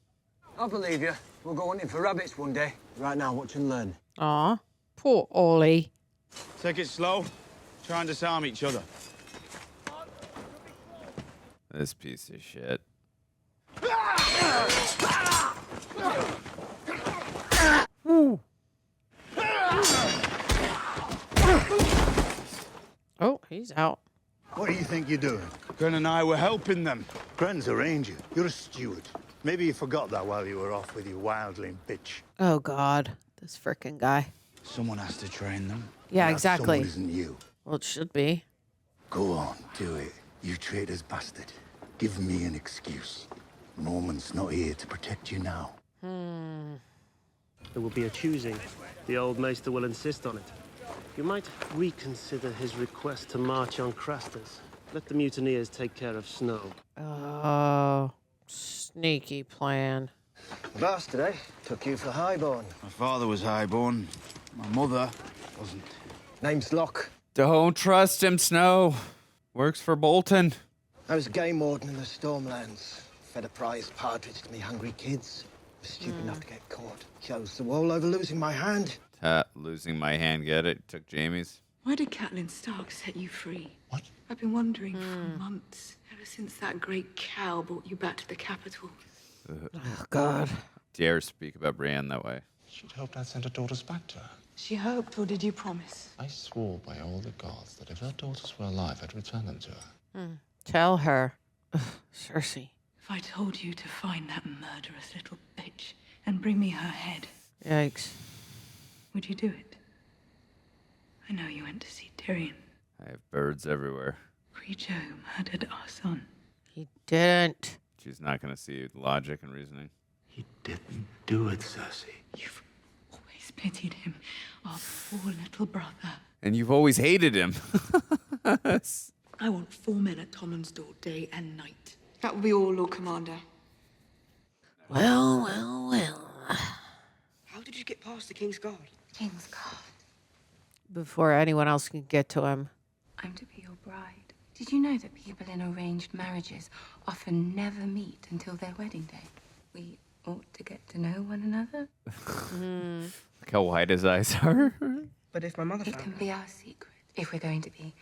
I believe you. We'll go hunting for rabbits one day. Right now, watch and learn. Aw, poor Ollie. Take it slow. Try and disarm each other. This piece of shit. Oh, he's out. What do you think you're doing? Gren and I were helping them. Gren's a ranger. You're a steward. Maybe you forgot that while you were off with your wildling bitch. Oh, God. This frickin' guy. Someone has to train them. Yeah, That exactly. someone isn't you. Well, it should be. Go on, do it. You traitor's bastard. Give me an excuse. Norman's not here to protect you now. There will be a choosing. The old maester will insist on it. You might reconsider his request to march on Crasters. Let the mutineers take care of Snow. Oh, sneaky plan. Boss today took you for highborn. My father was highborn. My mother wasn't. Name's Locke. Don't trust him, Snow. Works for Bolton. I was a game warden in the Stormlands. Fed a prize partridge to me hungry kids. Was stupid enough to get caught. Chose the wall over losing my hand. Losing my hand, get it? Took Jaime's. Why did Catelyn Stark set you free? What? I've been wondering for months, ever since that great cow brought you back to the capital. Oh, God. Dare speak about Brienne that way. She'd hoped I'd send her daughters back to her. She hoped, or did you promise? I swore by all the gods that if her daughters were alive, I'd return them to her. Tell her. Ugh, Cersei. If I told you to find that murderous little bitch and bring me her head, Yikes. would you do it? I know you went to see Tyrion. I have birds everywhere. Creature who murdered our son. He didn't. She's not going to see logic and reasoning. He didn't do it, Cersei. You've always pitied him, our poor little brother. And you've always hated him. I want 4 men at Tommen's door day and night. That will be all, Lord Commander. Well, well, well. How did you get past the King's Guard? King's Guard. Before anyone else can get to him. I'm to be your bride. Did you know that people in arranged marriages often never meet until their wedding day? We ought to get to know one another. Look how wide his eyes are. But if my mother It found can be our secret. If we're going to be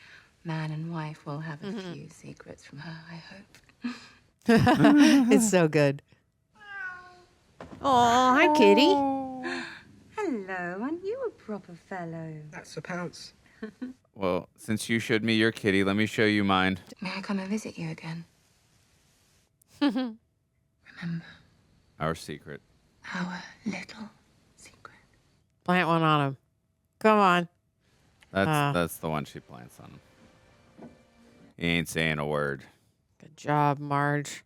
man and wife, we'll have a few secrets from her, I hope. It's so good. Oh, hi, kitty. Hello, aren't you a proper fellow? That's a pounce. Well, since you showed me your kitty, let me show you mine. May I come and visit you again? Remember Our secret. our little secret. Plant one on him. Come on. That's the one she plants on him. He ain't saying a word. Good job, Marge.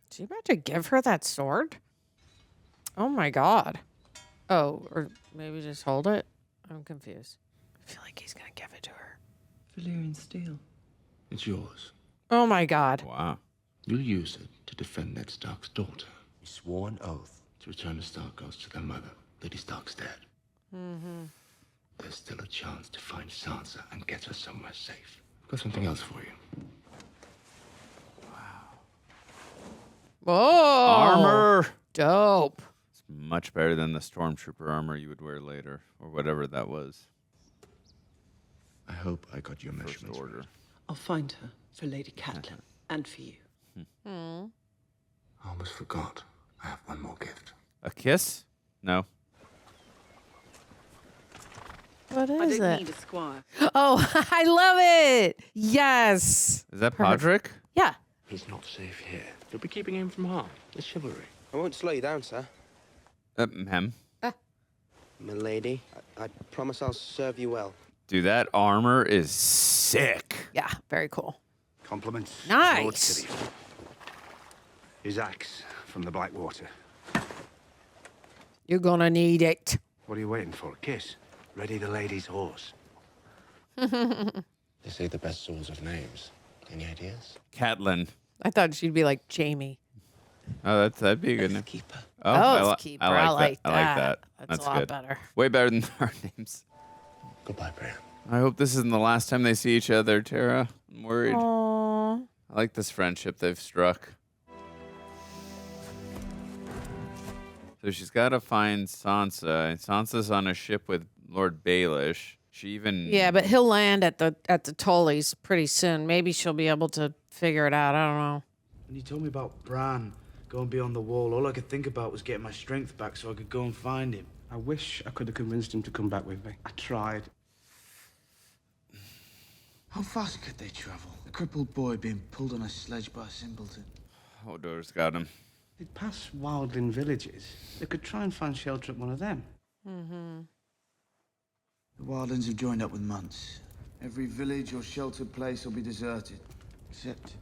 Is he about to give her that sword? Oh my God. Oh, or maybe just hold it? I'm confused. I feel like he's going to give it to her. Valyrian steel. It's yours. Oh my God. Wow. You'll use it to defend Ned Stark's daughter. You swore an oath to return the Stark girls to their mother. Lady Stark's dead. Mm-hmm. There's still a chance to find Sansa and get her somewhere safe. I've got something else for you. Whoa. Armor. Dope. It's much better than the stormtrooper armor you would wear later, or whatever that was. I hope I got your First measurements order. right. I'll find her for Lady Catelyn and for you. I almost forgot. I have one more gift. A kiss? No. What I is don't it? need a squire. Oh, I love it. Yes. Is that Perfect. Podrick? Yeah. He's not safe here. You'll be keeping him from harm. It's chivalry. I won't slow you down, sir. Hem. Milady, I promise I'll serve you well. Dude, that armor is sick. Yeah, very cool. Compliments. Nice. Lord Tyrion. His axe from the Blackwater. You're going to need it. What are you waiting for? A kiss? Ready the lady's horse. They say the best swords have names. Any ideas? Catelyn. I thought she'd be like Jamie. Oh, that'd be a good name. Keeper. Oh, Oathkeeper. I like that. I like that. That's a lot good. better. Way better than our names. Goodbye, Brian. I hope this isn't the last time they see each other, Tara. I'm worried. Aww. I like this friendship they've struck. So she's got to find Sansa. Sansa's on a ship with Lord Baelish. She even... Yeah, but he'll land at the Tullys pretty soon. Maybe she'll be able to figure it out. I don't know. When you told me about Bran going beyond the wall, all I could think about was getting my strength back so I could go and find him. I wish I could have convinced him to come back with me. I tried. How fast could they travel? A crippled boy being pulled on a sledge by a simpleton. Hodor's got him. They'd pass wildling villages. They could try and find shelter at one of them. Mm-hmm. The wildlings have joined up with Munts. Every village or sheltered place will be deserted. Except...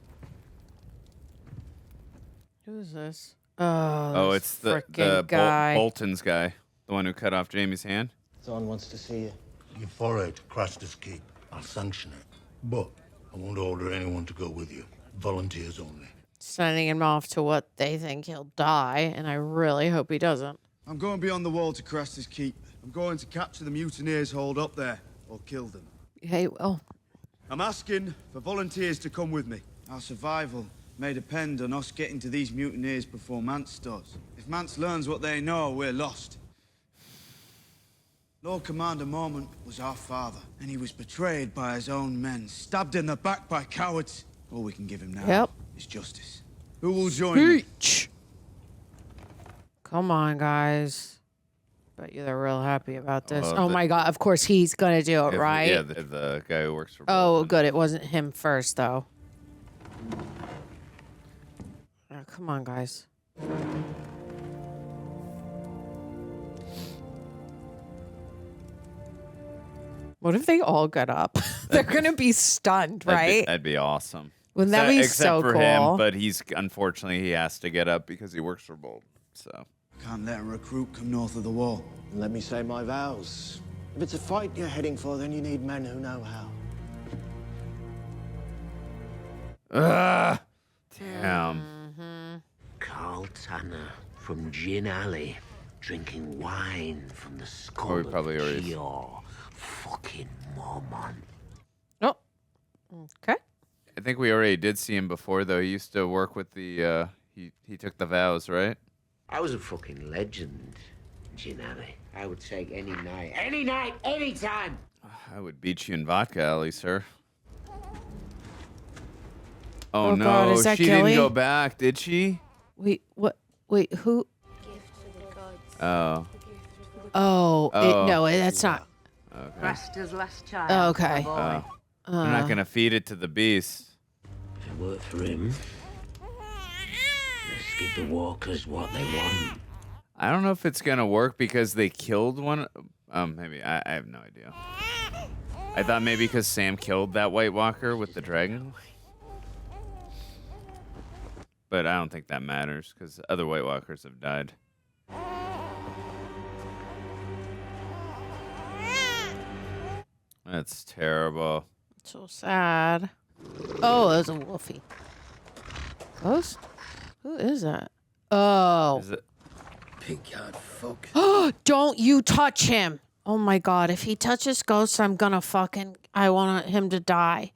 Who's this? Oh, it's the guy. Bolton's guy. The one who cut off Jaime's hand. Thorne wants to see you. Your foray to Craster's Keep. I'll sanction it. But I won't order anyone to go with you. Volunteers only. Sending him off to what they think he'll die, and I really hope he doesn't. I'm going beyond the wall to Craster's Keep. I'm going to capture the mutineers holed up there, or kill them. Hey, well, I'm asking for volunteers to come with me. Our survival may depend on us getting to these mutineers before Mance does. If Mance learns what they know, we're lost. Lord Commander Mormont was our father, and he was betrayed by his own men, stabbed in the back by cowards. All we can give him now is justice. Who will join me? Come on, guys. Bet you they're real happy about this. Well, Oh my God. Of course he's going to do it, right? Yeah, the guy who works for Oh, good. It wasn't him first, though. Oh, come on, guys. What if they all get up? They're going to be stunned, right? That'd be awesome. Wouldn't that be Except so for cool? him, but unfortunately he has to get up because he works for Bold. So Can't let a recruit come north of the wall. Let me say my vows. If it's a fight you're heading for, then you need men who know how. Damn. Carl Tanner from Gin Alley, drinking wine from the skull we probably of already- pure fucking Mormon. Oh, okay. I think we already did see him before, though. He used to work with the. He took the vows, right? I was a fucking legend, Gin Alley. I would take any night, any time. I would beat you in vodka, Ellie, sir. Oh, Oh, no, God, is that she Kelly? didn't go back, did she? Wait, what? Wait, who? Oh. Oh, Oh. no, that's not. Okay. Craster's last child. Oh, okay. Oh. I'm not gonna feed it to the beast. If it worked for him, let's give the walkers what they want. I don't know if it's gonna work because they killed one. Maybe I have no idea. I thought maybe because Sam killed that White Walker with the dragon. But I don't think that matters because other White Walkers have died. That's terrible. So sad. Oh, there's a wolfie. Ghost? Who is that? Oh. Is it? Pig-yard folk. Don't you touch him. Oh my God. If he touches Ghost, I'm gonna I want him to die.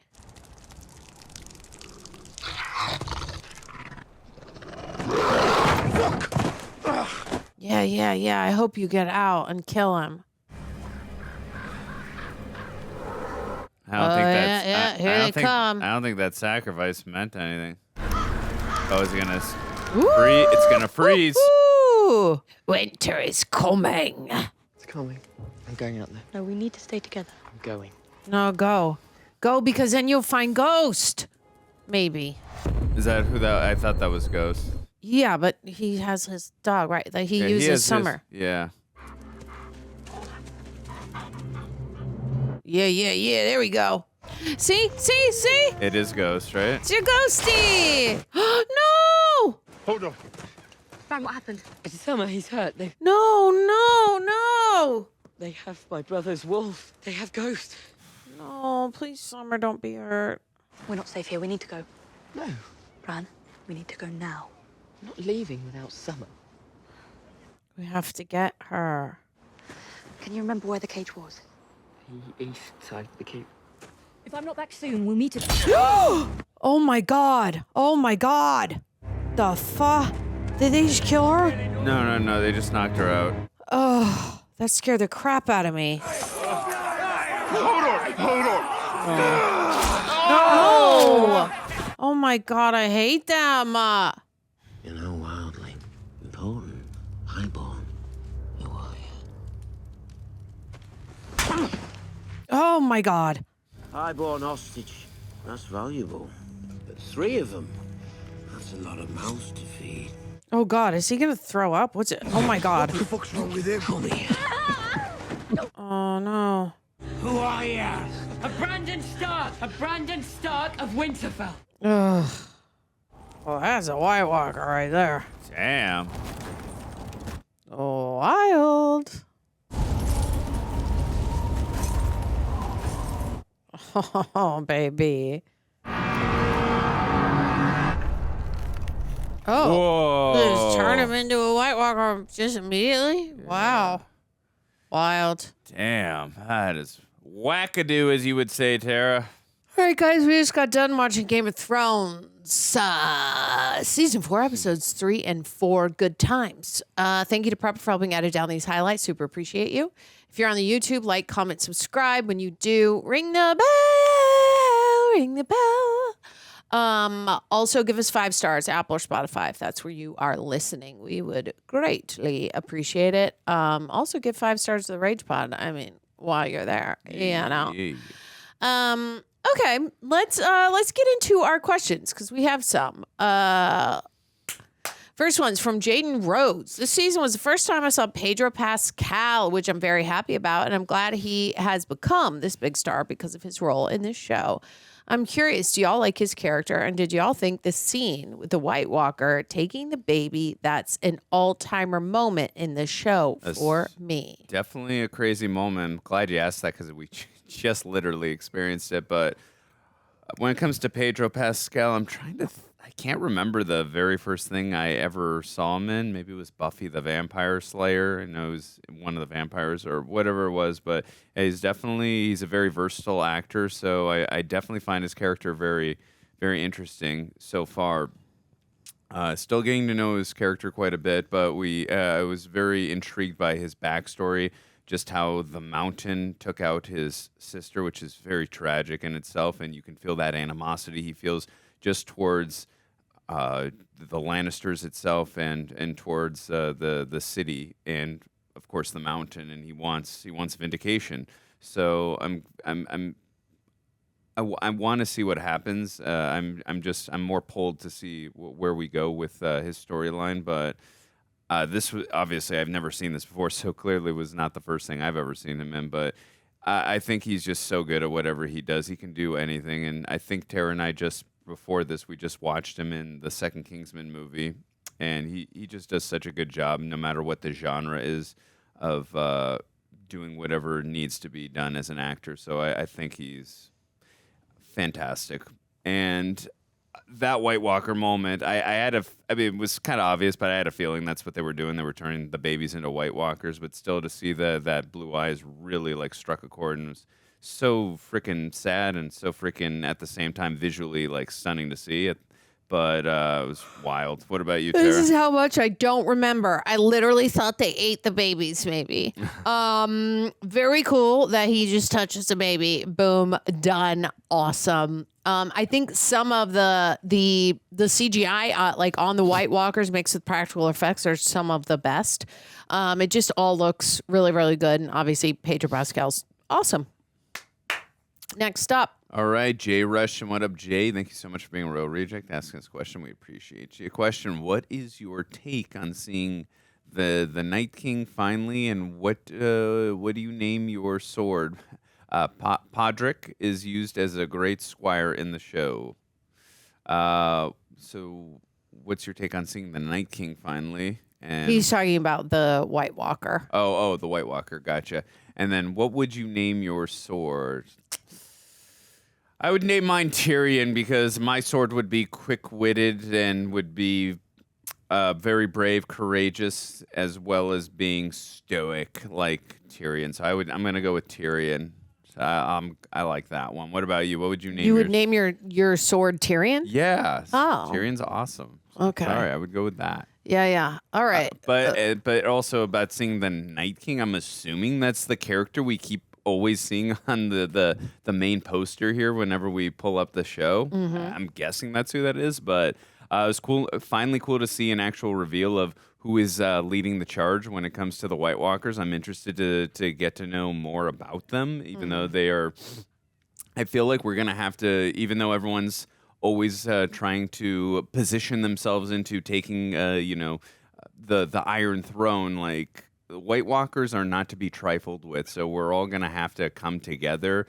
Yeah. I hope you get out and kill him. I don't think that's. yeah, here they come. I don't think that sacrifice meant anything. Oh, is it gonna freeze? It's gonna freeze. Ooh, winter is coming. It's coming. I'm going out there. No, we need to stay together. I'm going. No, go. Go, because then you'll find Ghost. Maybe. Is that who that? I thought that was Ghost. Yeah, but he has his dog, right? That he Yeah, uses has Summer. Yeah. Yeah. There we go. See? It is Ghost, right? It's your Ghosty. No! Hold on. Fran, what happened? It's Summer. He's hurt. No. They have my brother's wolf. They have Ghost. No, please, Summer, don't be hurt. We're not safe here. We need to go. No. Fran, we need to go now. I'm not leaving without Summer. We have to get her. Can you remember where the cage was? The east side of the keep. If I'm not back soon, we'll meet it. Oh my God. The fuck? Did they just kill her? No. They just knocked her out. Oh, that scared the crap out of me. Hold on. No! Oh my God, I hate them. You know, wildly important, highborn. Who are you? Oh my God. Highborn hostage. That's valuable. But 3 of them. That's a lot of mouths to feed. Oh God, is he gonna throw up? What's it? Oh my God. What the fuck's wrong with him? Come here. Oh no. Who are you? A Brandon Stark of Winterfell. Ugh. Well, that's a White Walker right there. Damn. Oh, wild. Oh, baby. Oh. Whoa. Just turn him into a White Walker just immediately? Yeah. Wow. Wild. Damn. That is wackadoo, as you would say, Tara. All right, guys, we just got done watching Game of Thrones. Season 4, episodes 3 and 4. Good times. Thank you to Prep for helping edit down these highlights. Super appreciate you. If you're on the YouTube, like, comment, subscribe. When you do, ring the bell. Ring the bell. Also, give us 5 stars, Apple or Spotify, if that's where you are listening. We would greatly appreciate it. Also, give 5 stars to the Rage Pod. I mean, while you're there, you know. Okay, let's get into our questions because we have some. First one's from Jaden Rhodes. This season was the first time I saw Pedro Pascal, which I'm very happy about, and I'm glad he has become this big star because of his role in this show. I'm curious, do y'all like his character, and did y'all think this scene with the White Walker taking the baby, that's an all-timer moment in the show for me? Definitely a crazy moment. I'm glad you asked that because we just literally experienced it. But when it comes to Pedro Pascal, I'm trying to... I can't remember the very first thing I ever saw him in. Maybe it was Buffy the Vampire Slayer. I know he was one of the vampires or whatever it was. But he's a very versatile actor. So I definitely find his character very, very interesting so far. Still getting to know his character quite a bit. But I was very intrigued by his backstory. Just how the Mountain took out his sister, which is very tragic in itself. And you can feel that animosity he feels just towards the Lannisters itself and towards the city and of course the Mountain, and he wants vindication. So I want to see what happens. I'm more pulled to see where we go with his storyline, but this was obviously I've never seen this before, so clearly was not the first thing I've ever seen him in, but I think he's just so good at whatever he does. He can do anything, and I think Tara and I before this, we just watched him in the second Kingsman movie, and he just does such a good job, no matter what the genre is, of doing whatever needs to be done as an actor. So I think he's fantastic. And that White Walker moment, I mean, it was kind of obvious, but I had a feeling that's what they were doing. They were turning the babies into White Walkers, but still to see that blue eyes really like struck a chord and was so freaking sad and so freaking at the same time visually like stunning to see it. But it was wild. What about you, Tara? This is how much I don't remember. I literally thought they ate the babies, maybe. Very cool that he just touches the baby. Boom, done. Awesome. I think some of the CGI like on the White Walkers mixed with practical effects are some of the best. It just all looks really, really good. And obviously Pedro Pascal's awesome. Next up. All right, Jay Rush. And what up, Jay? Thank you so much for being a Royal Reject, asking us a question. We appreciate you. Question, what is your take on seeing the Night King finally, and what do you name your sword? Podrick is used as a great squire in the show. So what's your take on seeing the Night King finally? And He's talking about the White Walker. Oh, the White Walker. Gotcha. And then what would you name your sword? I would name mine Tyrion because my sword would be quick-witted and would be very brave, courageous, as well as being stoic like Tyrion. So I'm going to go with Tyrion. I like that one. What about you? What would you name? You would name your sword Tyrion? Yeah. Oh. Tyrion's awesome. Okay. Sorry, I would go with that. Yeah. All right. But also about seeing the Night King, I'm assuming that's the character we keep always seeing on the main poster here whenever we pull up the show. Mm-hmm. I'm guessing that's who that is, but it was finally cool to see an actual reveal of who is leading the charge when it comes to the White Walkers. I'm interested to get to know more about them, even though they are... I feel like we're going to have to, even though everyone's always trying to position themselves into taking, the Iron Throne, like... The White Walkers are not to be trifled with, so we're all going to have to come together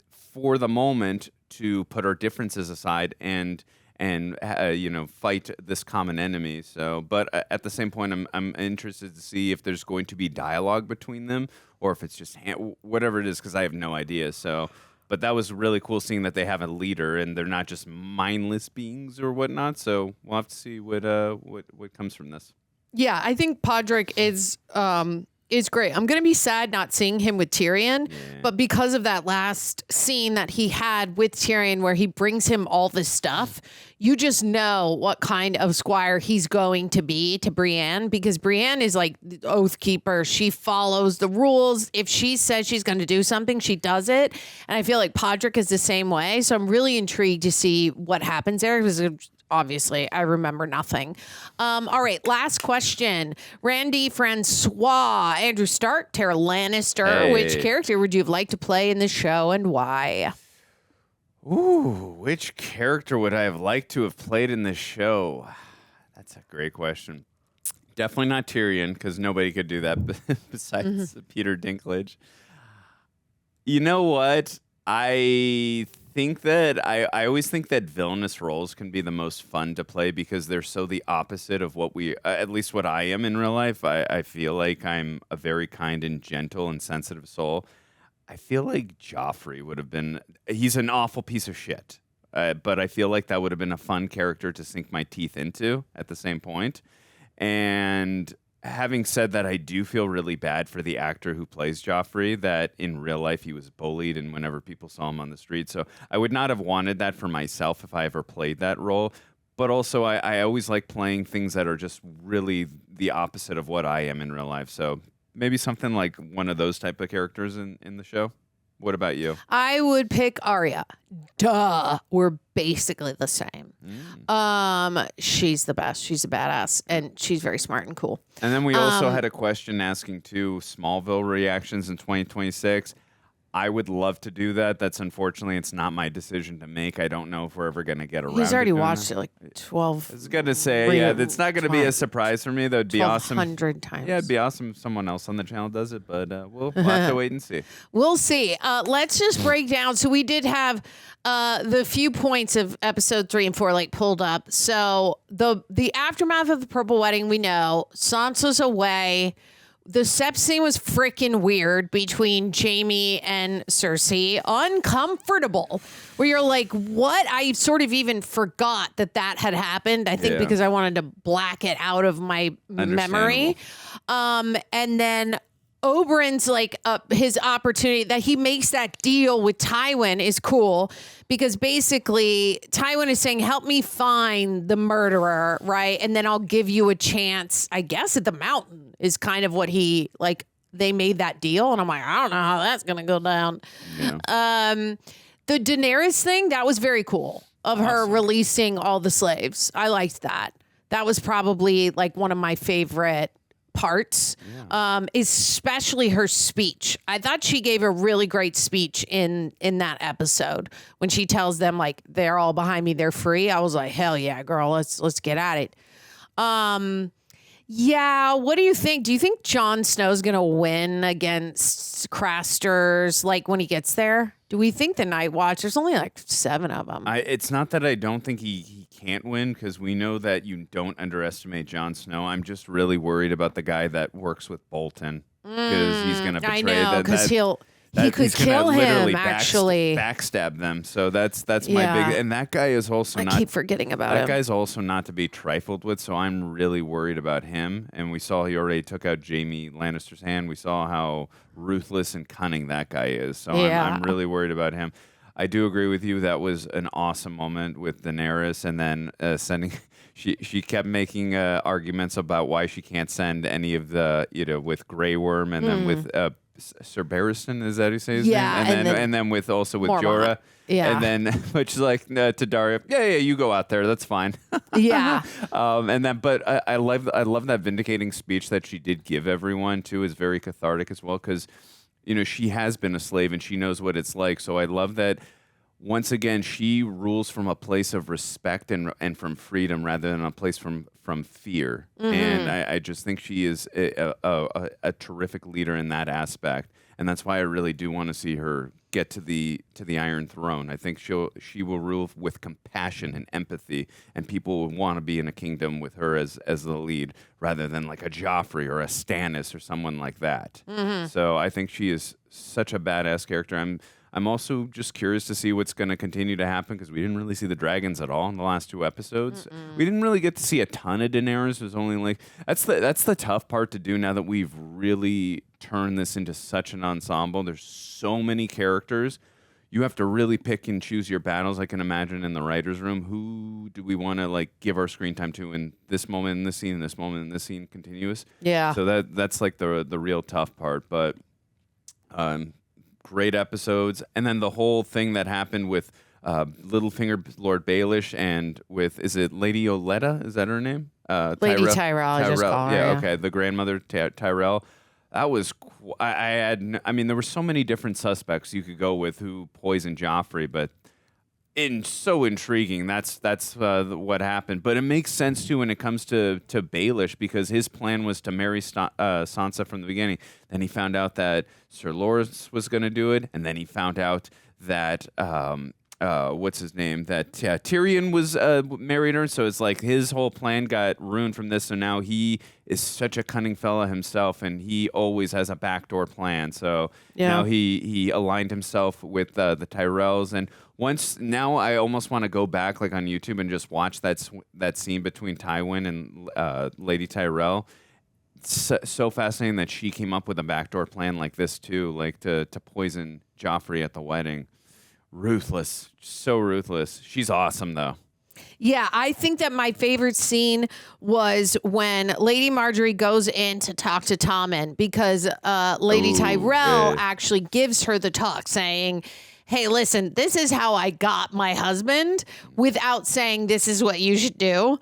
for the moment to put our differences aside and fight this common enemy. So, but at the same point, I'm interested to see if there's going to be dialogue between them or if it's just whatever it is, because I have no idea. So, but that was really cool seeing that they have a leader and they're not just mindless beings or whatnot. So we'll have to see what comes from this. Yeah, I think Podrick is is great. I'm going to be sad not seeing him with Tyrion, but because of that last scene that he had with Tyrion where he brings him all this stuff, you just know what kind of squire he's going to be to Brienne, because Brienne is like the Oathkeeper. She follows the rules. If she says she's going to do something, she does it. And I feel like Podrick is the same way. So I'm really intrigued to see what happens there, because obviously, I remember nothing. All right, last question. Randy Francois, Andrew Stark, Tyrion Lannister. Hey. Which character would you have liked to play in the show and why? Ooh, which character would I have liked to have played in this show? That's a great question. Definitely not Tyrion, because nobody could do that besides Peter Dinklage. You know what? I think that I always think that villainous roles can be the most fun to play because they're so the opposite of what we, at least what I am in real life. I feel like I'm a very kind and gentle and sensitive soul. I feel like Joffrey would have been, he's an awful piece of shit. But I feel like that would have been a fun character to sink my teeth into at the same point. And having said that, I do feel really bad for the actor who plays Joffrey, that in real life he was bullied and whenever people saw him on the street. So I would not have wanted that for myself if I ever played that role. But also I always like playing things that are just really the opposite of what I am in real life. So maybe something like one of those type of characters in the show. What about you? I would pick Arya. Duh. We're basically the same. She's the best. She's a badass, and she's very smart and cool. And then we also had a question asking too, Smallville reactions in 2026. I would love to do that. That's unfortunately, it's not my decision to make. I don't know if we're ever going to get around. He's already to doing watched that. it like 12. I was going to say, yeah, it's not going to be a surprise for me. That would be awesome. 1,200 times. Yeah, it'd be awesome if someone else on the channel does it, but we'll have to wait and see. We'll see. Let's just break down. So we did have the few points of episode 3 and 4 like pulled up. So the aftermath of the Purple Wedding, we know Sansa's away. The sex scene was freaking weird between Jaime and Cersei. Uncomfortable. Where you're like, what? I sort of even forgot that had happened. I think because I wanted to black it out of my memory. And then Oberyn's like his opportunity that he makes that deal with Tywin is cool because basically Tywin is saying, help me find the murderer, right? And then I'll give you a chance, I guess, at the mountain is kind of what he, like, they made that deal. And I'm like, I don't know how that's going to go down. Yeah. The Daenerys thing, that was very cool of her releasing all the slaves. I liked that. That was probably like one of my favorite parts, especially her speech. I thought she gave a really great speech in that episode when she tells them like they're all behind me, they're free. I was like, hell yeah, girl, let's get at it. Yeah, what do you think? Do you think Jon Snow's gonna win against Craster's like when he gets there? Do we think the Night Watch? There's only like 7 of them. It's not that I don't think he can't win, because we know that you don't underestimate Jon Snow. I'm just really worried about the guy that works with Bolton, because he's going to betray I know, because he could he's kill literally him, actually. backstab them. So that's my big. And that guy is also I keep forgetting about him. That guy's also not to be trifled with. So I'm really worried about him. And we saw he already took out Jaime Lannister's hand. We saw how ruthless and cunning that guy is. So I'm really worried about him. I do agree with you. That was an awesome moment with Daenerys, and then sending. She kept making arguments about why she can't send any of the with Grey Worm, and then with Sir Barristan, is that who you say his name? And then with Jorah. Yeah. And then which is like to Daria, yeah, you go out there, that's fine. Yeah. And then but I love that vindicating speech that she did give everyone too, is very cathartic as well, because she has been a slave and she knows what it's like. So I love that once again she rules from a place of respect and from freedom rather than a place from fear. Mm-hmm. And I just think she is a terrific leader in that aspect. And that's why I really do want to see her get to the Iron Throne. I think she will rule with compassion and empathy, and people will want to be in a kingdom with her as the lead, rather than like a Joffrey or a Stannis or someone like that. Mm-hmm. So I think she is such a badass character. I'm also just curious to see what's going to continue to happen because we didn't really see the dragons at all in the last 2 episodes. We didn't really get to see a ton of Daenerys. It was only like that's the tough part to do now that we've really turned this into such an ensemble. There's so many characters. You have to really pick and choose your battles. I can imagine in the writer's room, who do we want to like give our screen time to in this moment in this scene, in this moment in this scene, continuous. Yeah. So that's like the real tough part. But great episodes, and then the whole thing that happened with Littlefinger, Lord Baelish, and with is it Lady Oleta? Is that her name? Lady Tyrell. I just call her. Yeah. Okay. The grandmother Tyrell. That was, I mean, there were so many different suspects you could go with who poisoned Joffrey, but so intriguing. That's what happened. But it makes sense, too, when it comes to Baelish, because his plan was to marry Sansa from the beginning. Then he found out that Sir Loras was going to do it, and then he found out that... what's his name? That Tyrion was married her, so it's like his whole plan got ruined from this. So now he is such a cunning fella himself, and he always has a backdoor plan. So now he aligned himself with the Tyrells, and now I almost want to go back like on YouTube and just watch that scene between Tywin and Lady Tyrell. It's so fascinating that she came up with a backdoor plan like this too, like to poison Joffrey at the wedding. Ruthless. So ruthless. She's awesome, though. Yeah, I think that my favorite scene was when Lady Marjorie goes in to talk to Tommen because Lady Tyrell actually gives her the talk saying, hey, listen, this is how I got my husband, without saying this is what you should do.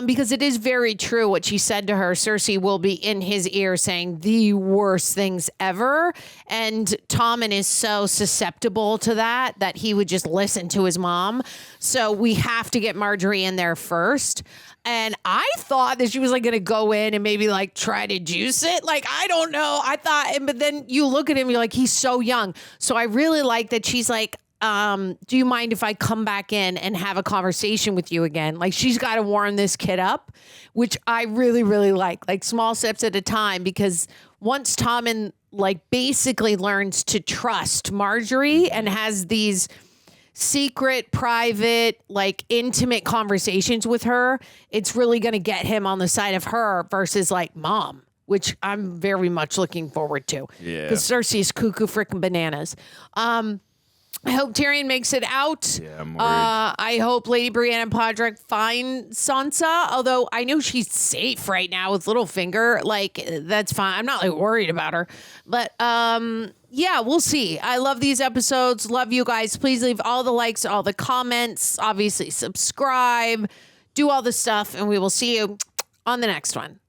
Because it is very true what she said to her. Cersei will be in his ear saying the worst things ever. And Tommen is so susceptible to that he would just listen to his mom. So we have to get Marjorie in there first. And I thought that she was like going to go in and maybe like try to juice it. Like, I don't know. I thought, but then you look at him, you're like, he's so young. So I really like that she's like, do you mind if I come back in and have a conversation with you again? Like, she's got to warm this kid up, which I really, really like small steps at a time, because once Tommen like basically learns to trust Marjorie and has these secret, private, like intimate conversations with her, it's really going to get him on the side of her versus like mom, which I'm very much looking forward to. Yeah. Because Cersei's cuckoo freaking bananas. I hope Tyrion makes it out. Yeah, I'm worried. I hope Lady Brienne and Podrick find Sansa, although I know she's safe right now with Littlefinger. Like, that's fine. I'm not like worried about her. But yeah, we'll see. I love these episodes. Love you guys. Please leave all the likes, all the comments. Obviously, subscribe. Do all the stuff. And we will see you on the next one.